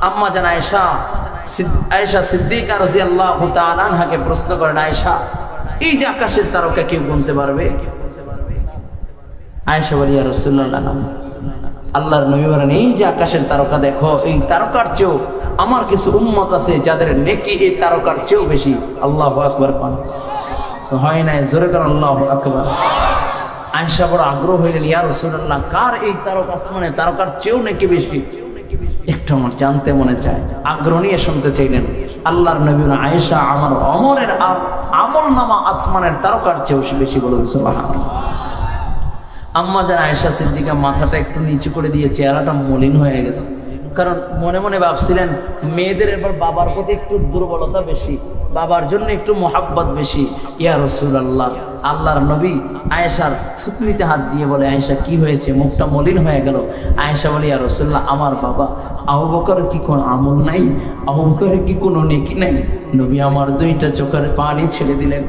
আম্মা জান আয়েশা সিদ্দিকা রাদিয়াল্লাহু তাআলা আনহাকে প্রশ্ন করেন, আয়েশা এই যে আকাশের তারকা কেউ গুনতে পারবে? আয়েশা বলি, ইয়া রাসূলুল্লাহ। আল্লাহর নবী বলেন, এই যে আকাশের তারকা দেখো, এই তারকার চেয়েও আমার কিছু উম্মত আছে যাদের নেকি এই তারকার চেয়েও বেশি। আল্লাহু আকবার। কোন হয় নাই? জোরে কর আল্লাহু আকবার। আয়েশা বড় আগ্রহ হইলেন, ইয়া রাসূলুল্লাহ কার এই তারকা আসমানে তারকার চেয়েও নাকি বেশি? একটু আমার জানতে মনে চায়। আগ্রহ নিয়ে শুনতে চাইলেন। আল্লাহর নবী বলেন, আয়েশা আমার অমরের আমল নামা আসমানের তারকার চেয়েও বেশি। বলুন সুবহানাল্লাহ। আম্মা জান আয়েশা সিদ্দিকা মাথাটা একটু নিচু করে দিয়ে চেহারাটা মলিন হয়ে গেছে, কারণ মনে মনে ভাবছিলেন মেয়েদের এবার বাবার প্রতি একটু দুর্বলতা বেশি। বাবার জন্য একটু মোহাব্বত বেশি। ইয়া রাসূলুল্লাহ, আল্লাহর নবী আয়েশার থুতনিতে হাত দিয়ে বলে, আয়েশা কি হয়েছে, মুখটা মলিন হয়ে গেল। আয়েশা বলে, ইয়া রাসূলুল্লাহ, আমার বাবা আবু বকরের কি কোনো আমল নাই, আবু বকরের কি কোনো নেকি নাই? নবী আমার দুইটা চোখের পানি ছেড়ে দিলেন।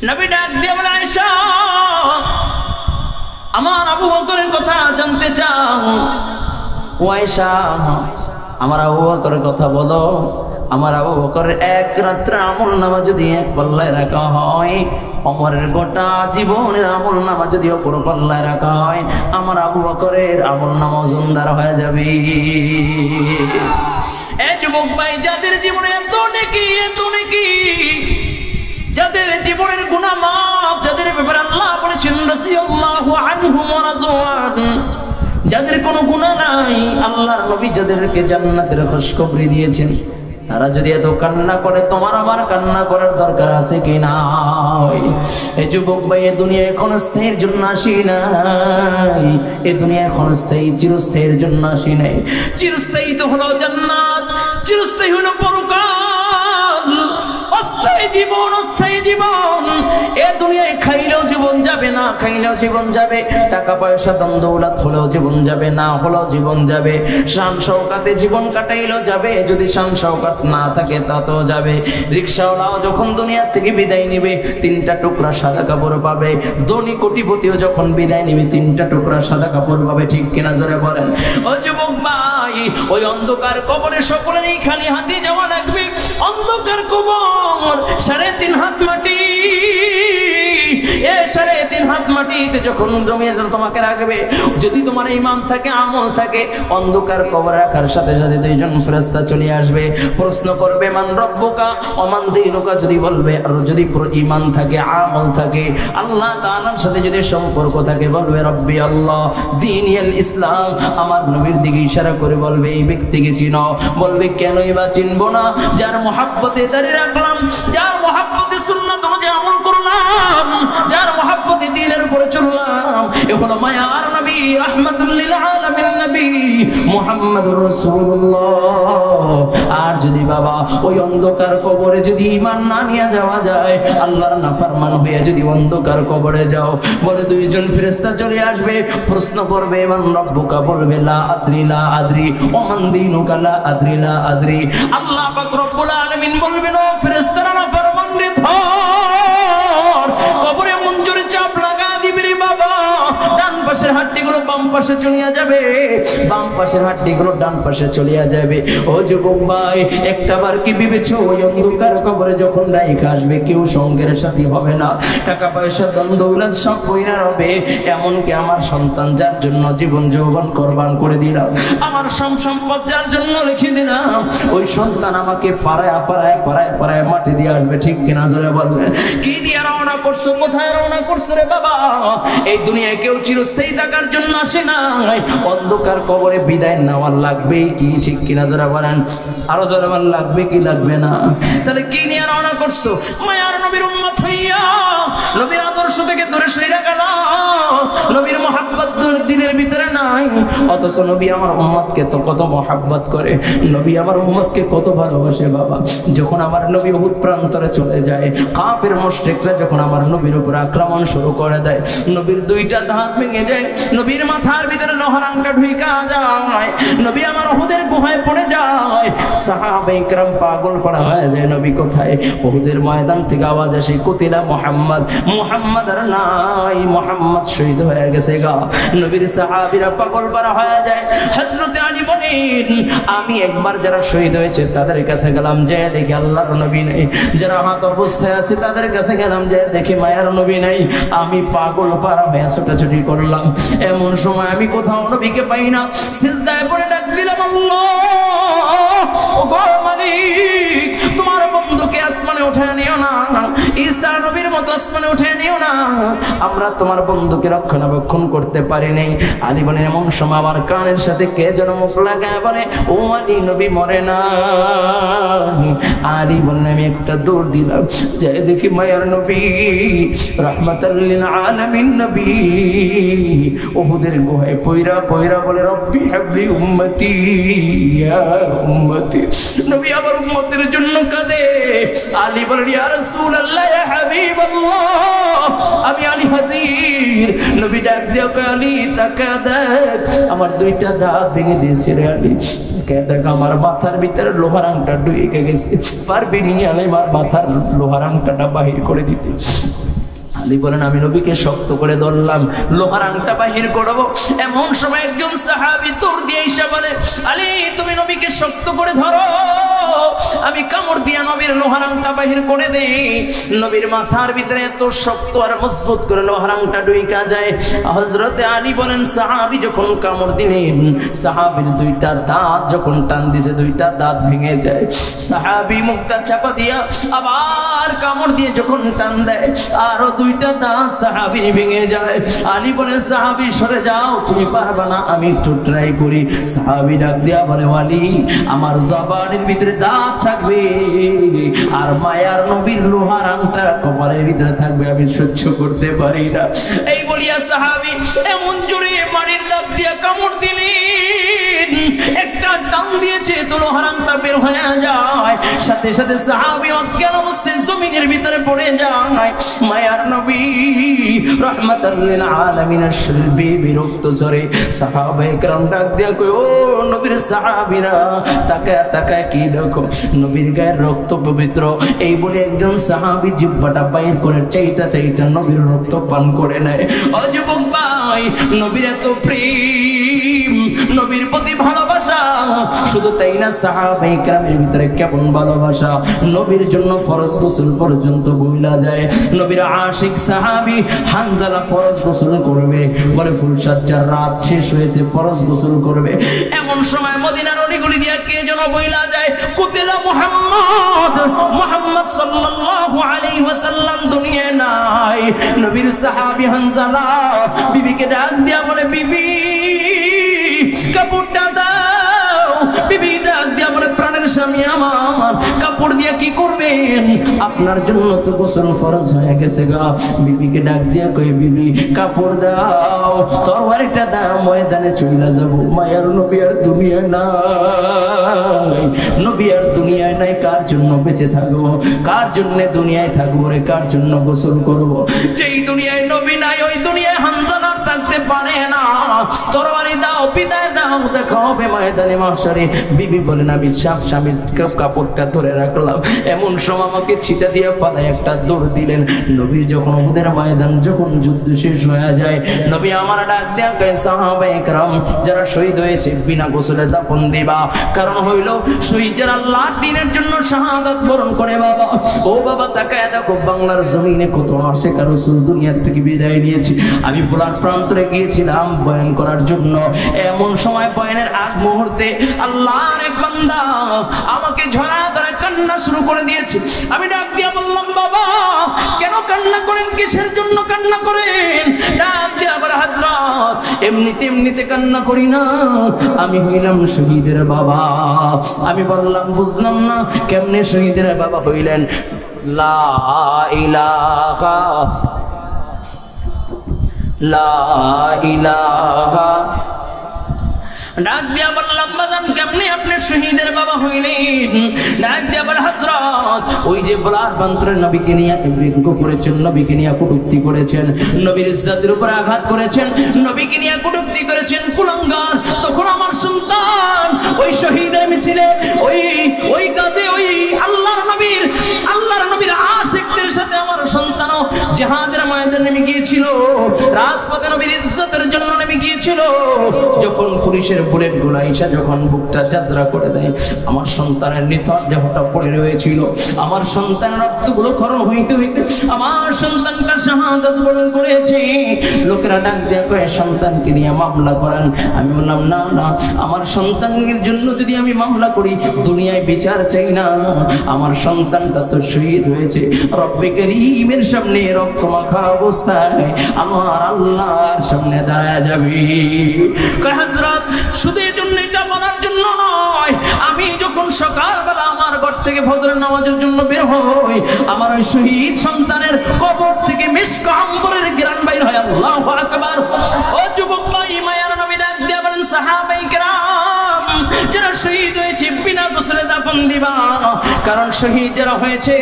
নবী ডাক দিয়ে বলে, আয়েশা আমার আবু বকরের কথা জানতে চাও? ও আয়েশা, আমার আবু বকরের কথা বলো। আমার আবু বকরের এক রাত্রে আমল নামা যদি এক পাল্লায় রাখা হয়, ওমরের গোটা জীবনের আমল নামা যদি অপর পাল্লায় রাখা হয়, আমার আবু বকরের আমল নামা ওজনদার হয়ে যাবে। এ যুবক ভাই, যাদের জীবনে এত নেকি, যাদের জীবনের গুনাহ মাফ, যাদের ব্যাপারে আল্লাহ বলেছেন রাদিয়াল্লাহু আনহুম ওয়া রাযওয়ান, যাদের কোনো গুনাহ নাই, আল্লাহর নবী যাদেরকে জান্নাতের খুশখবরি দিয়েছেন, তারা যদি এত কান্না করে, তোমার আমার কান্না করার দরকার আছে কি নাই? এই যুবক ভাই, এই দুনিয়ায় ক্ষণস্থায়ীর জন্য আসি নাই, এই দুনিয়ায় ক্ষণস্থায়ী চিরস্থায়ীর জন্য আসি নাই। চিরস্থায়ী তো হলো জান্নাত, চিরস্থায়ী হলো পরকাল, অস্থায়ী জীবন, অস্থায়ী জীবন। এ দুনিয়ায় খাইলেও জীবন যাবে, না খাইলেও জীবন যাবে, টাকা পয়সা ধন দৌলত হলেও জীবন যাবে, না হলেও জীবন যাবে, শান শওকাতে জীবন কাটাইলেও যাবে, যদি শান শওকাত না থাকে তাতেও যাবে। রিকশাওয়ালাও যখন দুনিয়া থেকে বিদায় নিবে, 3টা টুকরা সাদা কাপড় পাবে। ধনী কোটিপতিও যখন বিদায় নিবে, 3টা টুকরা সাদা কাপড় পাবে। ঠিক কিনা জোরে বলেন। ও যুবক ভাই, ওই অন্ধকার কবরে সকলেরই খালি হাতে যাওয়া লাগবে। অন্ধকার কবর, 3.5 হাত মাটি, 3.5 হাত মাটিতে যখন জমিয়ে তোমাকে রাখবে, যদি তোমার ঈমান থাকে, আমল থাকে, অন্ধকার কবর রাখার সাথে সাথে 2জন ফেরেশতা চলে আসবে, প্রশ্ন করবে মান রব্বুকা ওয়া মান দীনুকা। যদি বলবে, আর যদি ঈমান থাকে, আমল থাকে, আল্লাহ তাআলার সাথে যদি সম্পর্ক থাকে, বলবে রব্বি আল্লাহ দীনিয়াল ইসলাম। আমার নবীর দিকে ইশারা করে বলবে, এই ব্যক্তিকে চিনো। বলবে, কেনই বা চিনবো না? যার মহব্বতে দাঁড়িয়ে রাখলাম, যার মহব্বতে সুন্নাত অনুযায়ী আমল করলাম, যার মহব্বতে দ্বীনের উপরে চললাম, এ হলো মায়ার নবী, রাহমাতুল লিল আলামিন নবী মুহাম্মদুর রাসূলুল্লাহ। আর যদি বাবা ওই অন্ধকার কবরে যদি ঈমান না নিয়ে যাওয়া যায়, আল্লাহর নাফরমান হয়ে যদি অন্ধকার কবরে যাও, বলে 2জন ফেরেশতা চলে আসবে, প্রশ্ন করবে মান রব্বুকা, বলবে লা আদরি লা আদরি, ওয়া মান দীনুকা লা আদরি লা আদরি। আল্লাহ পাক রব্বুল আলামিন বলবেন, ও ফেরেশতারা নাফরমান রে, ধর, কবরে মঞ্জুরে চাপ লাগা দিবি রে বাবা। ডান পাশের হাড্ডিগুলো বাম পাশে চলিয়া যাবে, বাম পাশের হাড্ডিগুলো ডান পাশে চলিয়া যাবে। ও যুবক ভাই, একটাবার কি ভেবেছো, ওই অন্ধকার কবরে যখন রাইখা আসবে, কেউ সঙ্গের সাথী হবে না, টাকা পয়সা ধন দৌলত সব কইরা রবে। এমনকি আমার সন্তান, যার জন্য জীবন যৌবন কোরবান করে দিলাম, আমার সম্পদ যার জন্য রেখে দিলাম, ওই সন্তান আমাকে পাড়ায় পাড়ায় পাড়ায় পাড়ায় মাটি দিয়ে আসবে। ঠিক কিনা জোরে বলবেন। কি নিয়ে রওনা করছো, কোথায় রওনা করছো রে বাবা? এই দুনিয়ায় কেউ চিরস্থায়ী থাকার জন্য আসে না, অন্ধকার কবরে বিদায় নেওয়ার লাগবে কি? ঠিক কিনা জোরে বলেন। আরো জোরে বলেন, লাগবে কি লাগবে না? তাহলে কি নিয়ে রওনা করছো? মায়ার নবীর উম্মত হইয়া নবীর আদর্শ থেকে দূরে সরে গেল, নবীর মহব্বত দিলের ভিতরে নাই, অথচ নবী আমার উম্মতকে তো কত মহব্বত করে, নবী আমার উম্মতকে কত ভালোবাসে বাবা। যখন আমার নবী উহুদ প্রান্তরে চলে যায়, কাফের মুশরিকরা যখন আমার নবীর উপর আক্রমণ শুরু করে দেয়, নবীর 2টা দাঁত ভেঙে যায়, নবীর মাথার ভিতরে লোহারাংটা ঢুইকা যায়, নবী আমার উহুদের গুহায় পড়ে যায়, সাহাবায়ে কেরাম পাগল পড়া হয়ে যায়, নবী কোথায়? উহুদের ময়দান থেকে আওয়াজ আসে, কুতিলা মুহাম্মদ, মুহাম্মদ আর নাই, মুহাম্মদ শহীদ হয়ে গেছে গা। নবীর সাহাবীরা পাগল পড়া হয়ে যায়। হযরত আলী বলেন, আমি একবার যারা শহীদ হয়েছে তাদের কাছে গেলাম, যে দেখি আল্লাহর নবী নেই, যারা হাত অবস্থায় আছে তাদের কাছে গেলাম, যে দেখি মায়ার নবী নাই। আমি পাগল পারা হয়ে ছোটাছুটি করলাম, এমন সময় আমি কোথাও নবীকে পাই না। সিজদায় পড়ে ডাক দিলাম, আল্লাহ ও গো মালিক, তোমার বন্ধুকে আসমানে উঠায় নিও না, ঈসা নবীর মতো আসমানে উঠে নিও না, আমরা তোমার বন্ধুকে রক্ষণাবেক্ষণ করতে পারি নাই। আলী বলেন এমন সময় আমার কানের সাথে কে যেন মুখ লাগায় বলে, ও আলী নবী মরে না। আলী বলেন আমি একটা দৌড় দিলাম, যাই দেখি মায়ার নবী রাহমাতাল লিল আলামিন নবী উহুদের গুহায় পয়রা পয়রা বলে রব্বি হাবলি উম্মতি ইয়া উম্মতি। নবী আমার উম্মতের জন্য কাঁদে। আলী বলেন ইয়া রাসূলুল্লাহ ইয়া হাবিবাল্লাহ, আমি আলী হাজির। নবী ডাক দিয়ে কয় আলী তাকা দেখ, আমার দুইটা দাঁত ভেঙে দিয়েছে রে আলী। দেখ আমার মাথার ভিতরে লোহার আংটা ঢুকে গেছে, পারবি নি আমার মাথার লোহার আংটাটা বাহির করে দিতে? আলী বলেন আমি নবীকে শক্ত করে ধরলাম, লোহার আংটা বাহির করব। এমন সময় একজন সাহাবী দৌড় দিয়ে এসে বলে, আলী তুমি নবীকে শক্ত করে ধরো, আমি কামড় দিয়া নবীর লোহার আংটা বাহির করে দেই। নবীর মাথার ভিতরে এত শক্ত আর মজবুত করে লোহার আংটা ঢুইকা যায়। হযরতে আলী বলেন সাহাবী যখন কামড় দিলেন, সাহাবীর দুইটা দাঁত যখন টান দিছে দুইটা দাঁত ভেঙে যায়। সাহাবী মুখটা চাপা দিয়া আবার কামড় দিয়ে যখন টান দেয়, আরো দুইটা দাঁত সাহাবীর ভেঙে যায়। আলী বলেন সাহাবী সরে যাও, তুমি পারবা না, আমি একটু ট্রাই করি। সাহাবী ডাক দিয়া বলে আলী আমার জবানের ভিতরে দাঁত থাকবে আর মায়ার নবীর লোহার আংটা কপালের ভিতরে থাকবে, আমি সহ্য করতে পারি না। এই বলিয়া সাহাবী এমন জোরে মারির দাঁত দিয়া কামড় দিলেন, একটা টান দিয়েছে তো লোহার আংটা বের হয়ে যায়। সাথে সাথে সাহাবী অজ্ঞান অবস্থায় জমিনের ভিতরে পড়ে যায়। মায়ার নবী রাহমাতাল লিল আলামিনের শরীরে বিরক্ত জোরে সাহাবায়ে কেরাম ডাক দিয়া কই ও নবীর সাহাবীরা তাকায় তাকায় কি দেখো, নবীর গায়ের রক্ত পবিত্র। এই বলে একজন সাহাবী জিহ্বাটা বাইর করে চাইটা চাইটা নবীর রক্ত পান করে নেয়। ও যুবক ভাই, নবীর এত প্রেম, নবীর প্রতি ভালোবাসা, শুধু তাই না সাহাবায়ে কেরামের ভিতরে কেমন ভালোবাসা, নবীর জন্য ফরজ গোসল পর্যন্ত বইলা যায়। নবীর আশিক সাহাবী হানজালা ফরজ গোসল করবে, বলে ফুলসজ্জার রাত শেষ হয়েছে ফরজ গোসল করবে। এমন সময় মদিনার অলিগলি দিয়া কে যেন বইলা যায়, কুতিলা মুহাম্মদ, মুহাম্মদ সাল্লাল্লাহু আলাইহি ওয়াসাল্লাম দুনিয়ায় নাই। নবীর সাহাবী হানজালা বিবিকে ডাক দিয়া বলে বিবি কাপড়টা দাও। বিবি ডাক দিয়া বলে প্রাণের স্বামী আমার, কাপড় দিয়া কি করবেন? আপনার জন্য তো গোসল ফরজ হয়ে গেছে গা। বিবিকে ডাক দিয়া কই বিবি কাপড় দাও, তরবারিটা দাও, ময়দানে চলে যাব। মায়ার নবী আর দুনিয়ায় নাই, নবী আর দুনিয়ায় নাই, কার জন্য বেঁচে থাকবো, কার জন্য দুনিয়ায় থাকবো রে, কার জন্য গোসল করব? যেই দুনিয়ায় নবী নাই ওই দুনিয়ায় হানজালা থাকতে পারে না। তরবারি দাও, বিদায় দাও, দেখা হবে ময়দানে মাহশারে। বিবি বলেন আমি সাপ স্বামীর কাপড়টা ধরে রাখলাম। এমন সময় আমাকে ছিটা দিয়ে পালায় একটা দৌড় দিলেন। নবী যখন উহুদের ময়দান যখন যুদ্ধ শেষ হয়ে যায়, নবী আমার ডাক দেয়া কয় সাহাবায়ে কেরাম যারা শহীদ হয়েছে বিনা গোসলে দাফন দিবা, কারণ হইল শহীদ যারা আল্লাহর দ্বীনের জন্য শাহাদাত বরণ করে। বাবা ও বাবা তাকায় দেখো বাংলার জমিনে কত আশিক আর রাসূল দুনিয়ার থেকে বিদায় নিয়েছি। আমি পোলার প্রান্তরে গিয়েছিলাম বয়ান করার জন্য। এমন সময় বয়ানের আগ মুহূর্তে আল্লাহর এক বান্দা আমাকে ঝরা ধরে কান্না শুরু করে দিয়েছে। আমি ডাক দিয়া বললাম বাবা কেন কান্না করেন, কিসের জন্য কান্না করেন? ডাক দিয়া আবার হযরত এমনিতে কান্না করি না, আমি হইলাম শহীদের বাবা। আমি বললাম বুঝলাম না কেমনে শহীদের বাবা হইলেন? লা ইলাহা লা ইলাহা ডাক দিয়া বললাম বাজান কেমনে আপনি শহীদের বাবা হইলেন? ডাক দিয়া বল হযরত ওই যে বলার মন্ত্রে নবীকে নিয়ে ব্যঙ্গ করেছেন, নবীকে নিয়ে কটূক্তি করেছেন, নবীর ইজ্জতের উপর আঘাত করেছেন, নবীকে নিয়ে কটূক্তি করেছেন কুলাঙ্গার। তখন আমার সন্তান ওই শহীদের মিছিলে ওই কাজে ওই আল্লাহর নবীর আশিকদের সাথে আমার সন্তানও জিহাদের ময়দানে নেমে গিয়েছিল, রাজপথে নবীর ইজ্জতের জন্য নেমে গিয়েছিল। যখন পুলিশের বুলেট গুলো আইসা যখন বুকটা জাজরা করে দেয়, আমার সন্তানের নিথর দেহটা পড়ে রয়েছিল, আমার সন্তানের রক্তগুলো খরণ হইতে হইতে আমার সন্তানটা শাহাদাত বরণ করেছে। লোকেরা ডাক দেয়া কয়ে সন্তানকে নিয়ে মামলা করেন। আমি বললাম না না, আমার সন্তানের জন্য যদি আমি মামলা করি দুনিয়ায় বিচার চাই না, আমার সন্তানটা তো শহীদ হয়েছে, রব্বে করিমের সামনে রক্ত মাখা অবস্থায় আমার আল্লাহর সামনে দাঁড়ায় যাবে। কয় হযরত শুধু এই জন্য এটা বলার জন্য নয়, আমি যখন সকালবেলা আমার ঘর থেকে ফজরের নামাজের জন্য বের হই, আমার ওই শহীদ সন্তানের কবর থেকে মিশক আম্বরের ঘ্রাণ বাইর হয়। আল্লাহু আকবার। ও যুবক ভাই, মায়ার নবী ডাক দিয়ে বলেন সাহাবায়ে কেরাম, যারা শহীদ হয়েছে বিনা গোসলে দাফন দিবা, কারণ শহীদ যারা হয়েছে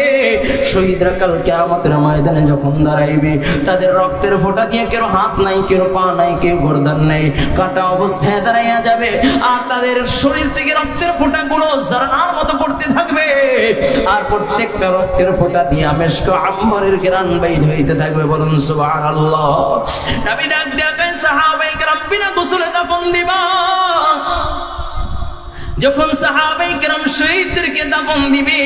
শহীদরা কাল কিয়ামতের ময়দানে যখন দাঁড়াইবে তাদের রক্তের ফোঁটা দিয়ে কেউ হাত নাই, কেউ পা নাই, কেউ গর্দান নাই, কাটা অবস্থায় দাঁড়াইয়া যাবে, আর তাদের শরীর থেকে রক্তের ফোঁটাগুলো ঝরনার মতো পড়তে থাকবে, আর প্রত্যেকটা রক্তের ফোঁটা দিয়ে মিশক আম্বরের ঘ্রাণ বাইর হইতে থাকবে। বলুন সুবহানাল্লাহ। নবী ডাক দিয়া কয় সাহাবায়ে কেরাম বিনা গোসলে দাফন দিবা। যখন সাহাবায়ে কেরাম শহীদদেরকে দাফন দিবে,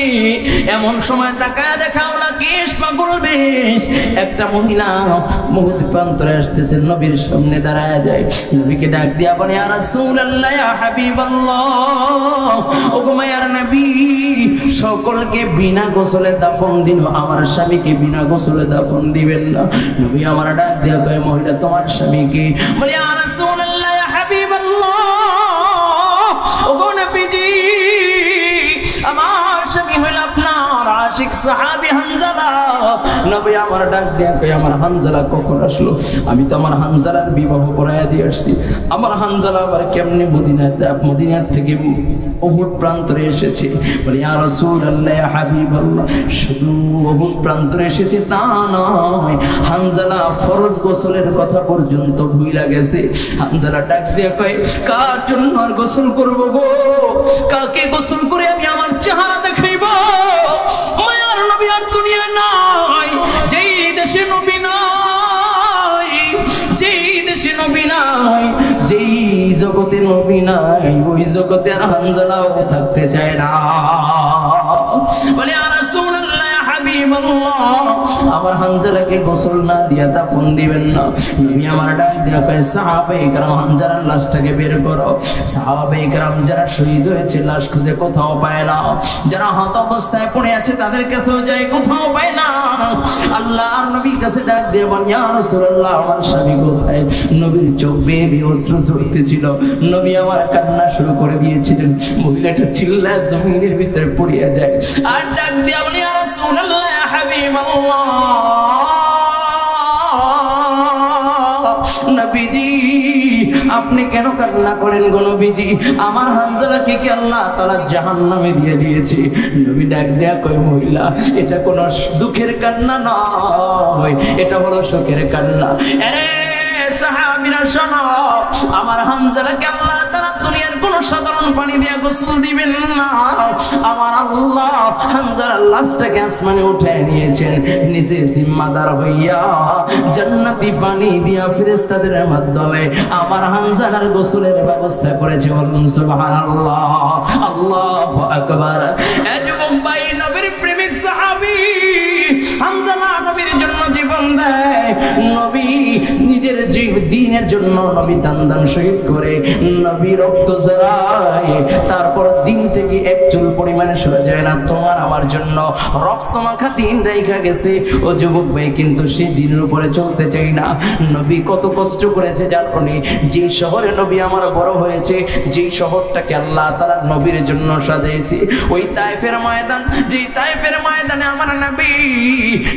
এমন সময় তাকায় দেখাও লাকিস পাগল বেশ একটা মহিলা মুহূর্ত প্রান্তরে আসতেছে, নবীর সামনে দাঁড়ায় যায়, নবীকে ডাক দিয়া বলে ইয়া রাসূলুল্লাহ, ইয়া হাবিবাল্লাহ, ওগো মায়ার নবী, সকলকে বিনা গোসলে দাফন দিন, আমার স্বামীকে বিনা গোসলে দাফন দিবেন না। নবী আমার ডাক দিয়া কয় মহিলা তোমার স্বামীকে? বলে ইয়া রাসূলুল্লাহ, ইয়া হাবিবাল্লাহ, ওগো নবীজি, আমার স্বামী হইল আপনার আশিক সাহাবী হানজালা। নবী আমার ডাক দিয়া কই আমার হানজালা কখন আসলো? আমি তো আমার হানজালার বিবাহ পড়াইয়া দিয়ে আসছি। আমার হানজালা আবার কেমনে মদিনা থেকে উহুদ প্রান্তরে এসেছে? বলে ইয়া রাসূলুল্লাহ, ইয়া হাবিবাল্লাহ, শুধু উহুদ প্রান্তরে এসেছে তা নয়, হানজালা ফরজ গোসলের কথা পর্যন্ত ভুইলা গেছে। হানজালা ডাক দিয়া কয় কার জন্য আর গোসল করব গো? কাকে গোসল করে আমি আমার চেহারা দেখাইব? মায়ার নবী আর দুনিয়ায় নাই, যেই দেশে নবী নাই, যেই দেশে নবী নাই, যেই জগতে নবী নাই, ওই জগতে আর হানজালাও থাকতে চায় না। বলে ইয়া রাসূলুল্লাহ, ইয়া হাবিবাল্লাহ, আমার হানজালাকে গোসল না দিয়া দাফন দিবেন না। নবী আমার ডাক দিয়া কয় সাহাবায়ে কেরাম হানজালার লাশটাকে বের করো। সাহাবায়ে কেরাম যারা শহীদ হয়েছে লাশ খুঁজে কোথাও পায় না, যারা হত অবস্থায় পড়ে আছে তাদের কাছেও যায়, কোথাও পায় না। আল্লাহর নবীর কাছে ডাক দিয়ে বলেন ইয়া রাসূলুল্লাহ, আমার স্বামী কোথায়? নবীর চোখ বেয়ে বেয়ে অশ্রু ঝরতেছিল, নবী আমার কান্না শুরু করে দিয়েছিলেন। মহিলাটা চিল্লায় জমিনের ভিতরে পড়িয়া যায়, আর ডাক দিয়ে বলেন ইয়া রাসূলুল্লাহ, ইয়া হাবিবাল্লাহ, নবীজি আপনি কেন কান্না করেন গো নবীজি? আমার হানজালাকে কি আল্লাহ তাআলা জাহান্নামে দিয়ে দিয়েছে? নবী ডাক দেয়া কয় মহিলা, এটা কোনো দুঃখের কান্না নয়, এটা হলো সুখের কান্না। আরে সাহাবীরা শোনো, আমার হানজালাকে আল্লাহ তাআলা দুনিয়ার কোন সাধারণ পানি দিয়ে গোসল দিবেন না। আমার আল্লাহ হানজালার লাশটাকে আসমানে উঠায় নিয়েছেন, নিচে জিম্মাদার হইয়া জান্নাতি পানি দিয়া ফেরেশতাদের মাধ্যমে আমার হানজালার গোসলের ব্যবস্থা করেছে। বলুন সুবহানাল্লাহ, আল্লাহু আকবার। এ যুবক ভাই, নবীর প্রেমিক সাহাবী হানজালা নবীর জন্য জীবন দেয়, নবী নিজের দিনের জন্য নবী দান শহীদ করে, নবী রক্ত ঝরায়, তারপর দিন থেকে এক চুল পরিমাণে সরে যায় না। তোমার আমার জন্য রক্ত মাখা দিন রেখা গেছে। ও যুবক ভাই, কিন্তু সেই দিনের উপরে চলতে চাই না। নবী কত কষ্ট করেছে জানি, যে শহরে নবী আমার বড় হয়েছে, যে শহরটাকে আল্লাহ তাআলা নবীর জন্য সাজাইছে, ওই তায়েফের ময়দান, যে তায়েফের ময়দানে আমার নবী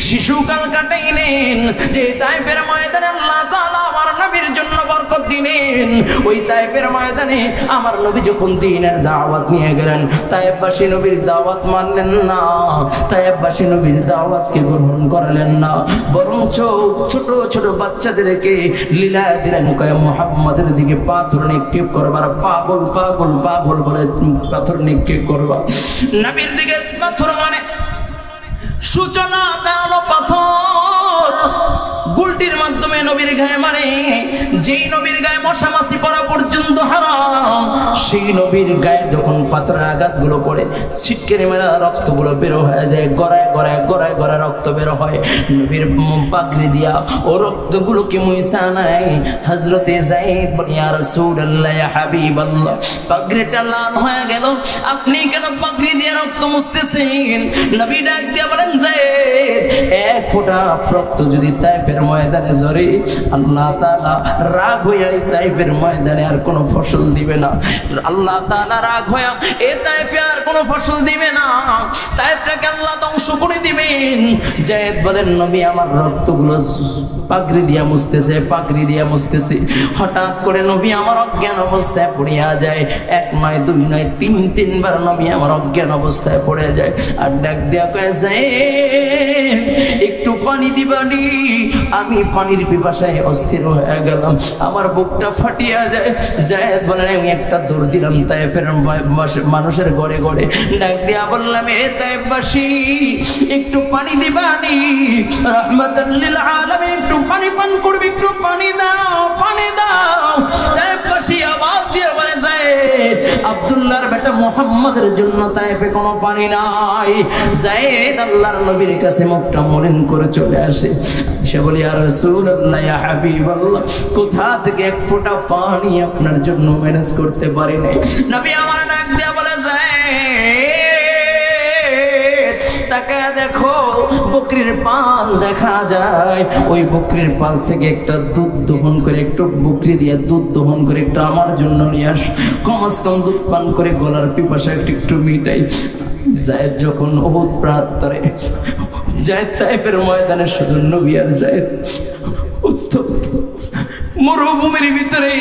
শিশুকাল কাটাইলেন, যে তায়েফের ময়দানে আল্লাহ তাআলা আমার নবীর জন্য বরকত দিলেন, ওই তায়েফের ময়দানে আমার নবী যখন দ্বীনের দাওয়াত নিয়ে গেলেন, তায়েফবাসী নবীর দাওয়াত মানলেন না, তায়েফবাসী নবীর দাওয়াতকে গ্রহণ করলেন না, বরং ছোট ছোট বাচ্চাদেরকে লীলা দিলেন, কয় মুহাম্মাদের দিকে পাথর নিক্ষেপ করবার, পাগল পাগল পাগল বলে পাথর নিক্ষেপ করবা। নবীর দিকে পাথর মানে সূচনা দেওয়ালো পাথর, গুলটির মাধ্যমে নবীর গায়ে মারে। যেই নবীর গায়ে মশা মাছি পড়া পর্যন্ত হারাম, সেই নবীর গায়ে যখন পাথরের আঘাতগুলো পড়ে ছিটকে মেরা রক্তগুলো বের হয়ে যায়, গড়ায় গড়ায় গড়ায় গড়ায় রক্ত বের হয়। নবীর পাগড়ি দিয়া ও রক্তগুলোকে মুইসা নাই। হযরতে যায়েদ বলে, ইয়া রাসূলুল্লাহ, ইয়া হাবিবাল্লাহ, পাগড়িটা লাল হয়ে গেল, আপনি কেন পাগড়ি দিয়ে রক্ত মুছতেছেন? নবী ডাক দিয়া বলেন, যায়েদ, এক ফোঁটা রক্ত যদি তায়েফের ময়দানে ঝরে, আল্লাহ তাআলা রাগ হইয়া এই তায়েফের ময়দানে আর কোনো ফসল দিবে না। আল্লাহ তাআলা রাগ হইয়া এই তায়েফে আর কোনো ফসল দিবে না, তায়েফটাকে আল্লাহ ধ্বংস করে দিবেন। যায়েদ বলেন, নবী আমার রক্তগুলো পাগড়ি দিয়া মুছতেছে, পাগড়ি দিয়া মুছতেছে। হঠাৎ করে নবী আমার অজ্ঞান অবস্থায় পড়িয়া যায়। এক নয়, দুই নয়, তিনবার নবী আমার অজ্ঞান অবস্থায় পড়ে যায়। আর ডাক দিয়া কয়ে, যায় একটু পানি দিবানি? আমি পানির পিপাসায় অস্থির হয়ে গেলাম, আমার বুকটা ফাটিয়া যায়। যায়েদ বলেন, আমি একটা দৌড় দিলাম তায়েফের মানুষের ঘরে ঘরে, ডাক দিয়া বললাম, এ তায়েফবাসী, একটু পানি দিবানি? রাহমাতাল লিল আলামিন, একটু পানি পান করবি, একটু পানি দাও, পানি দাও। তায়েফবাসী আওয়াজ দিয়ে বলে, যায়েদ, আব্দুল্লাহর বেটা মুহাম্মাদের জন্য তায়েফে কোনো পানি নাই। যায়েদ আল্লাহর নবীর কাছে মুখটা মলিন করে চলে আসে। সে বলি, ইয়া রাসূলুল্লাহ, ইয়া হাবিবাল্লাহ, কোথা থেকে এক ফোঁটা পানি আপনার জন্য ম্যানেজ করতে পারি নাই। নবী আমার ডাক দিয়া বলে, যায়েদ, তাকায় দেখো, বকরির পাল দেখা যায়। ওই বকরির পাল থেকে একটা দুধ দহন করে, একটু বকরি দিয়ে দুধ দহন করে একটু আমার জন্য নিয়ে আস, কমস কম দুধ পান করে গলার পিপাসা একটু মিটাই। যায়েদ যখন উহুদ প্রান্তরে, যায়েদ তায়েফের ময়দানে শুধু নবী আর যায়েদ, উত্তপ্ত মরুভূমির ভিতরে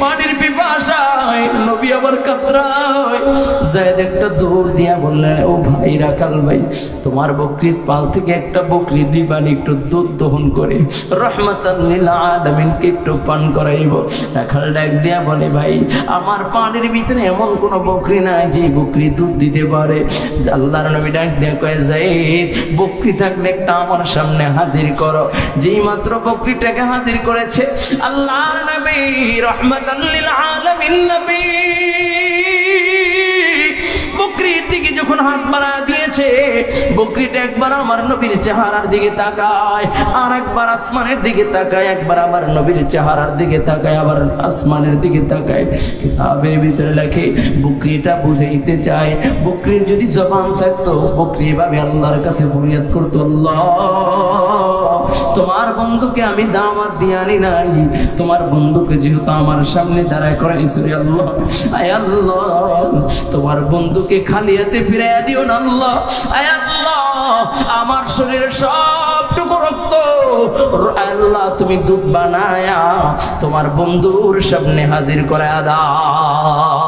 পানির পিপাসায় নবী আবার কাতরায়। যায়েদ একটা দৌড় দিয়া বললেন, ও ভাই রাখাল ভাই, তোমার বকরির পাল থেকে একটা বকরি দিবানি, একটু দুধ দহন করে রহমাতাল লিল আলামিনকে একটু পান করাইব। রাখাল ডাক দিয়া বলে, ভাই, আমার পানির ভিতরে এমন কোন বকরি নাই যে বকরি দুধ দিতে পারে। আল্লাহর নবী ডাক দিয়া কয়, যায়েদ, বকরি থাকলে একটা আমার সামনে হাজির করো। যেই মাত্র বকরিটাকে হাজির করেছে, আল্লাহর নবী রাহমাতাল লিল আলামিন নবী বকরির দিকে যখন হাত বাড়া দিয়েছে, বকরিটা একবার আমার নবীর চেহারার দিকে তাকায়, আর একবার আসমানের দিকে তাকায়, একবার আমার নবীর চেহারার দিকে তাকায়, আবার আসমানের দিকে তাকায়। কিতাবের ভিতরে লেখে, বকরিটা বুঝাইতে চায়, বকরির যদি জবান থাকতো, বকরি এভাবে আল্লাহর কাছে ফরিয়াদ করতো, আল্লাহ, তোমার বন্ধুকে আমি দাওয়াত দিয়ে আনি নাই, তোমার বন্ধুকে যেহেতু আমার সামনে দাঁড়ায় করাইছো, আল্লাহ, আয় আল্লাহ, তোমার বন্ধুকে খালি হাতে ফিরাইয়া দিও না আল্লাহ। আয় আল্লাহ, আমার শরীরের সবটুকু রক্ত আল্লাহ তুমি দুধ বানায়া তোমার বন্ধুর সামনে হাজির করায়া দাও।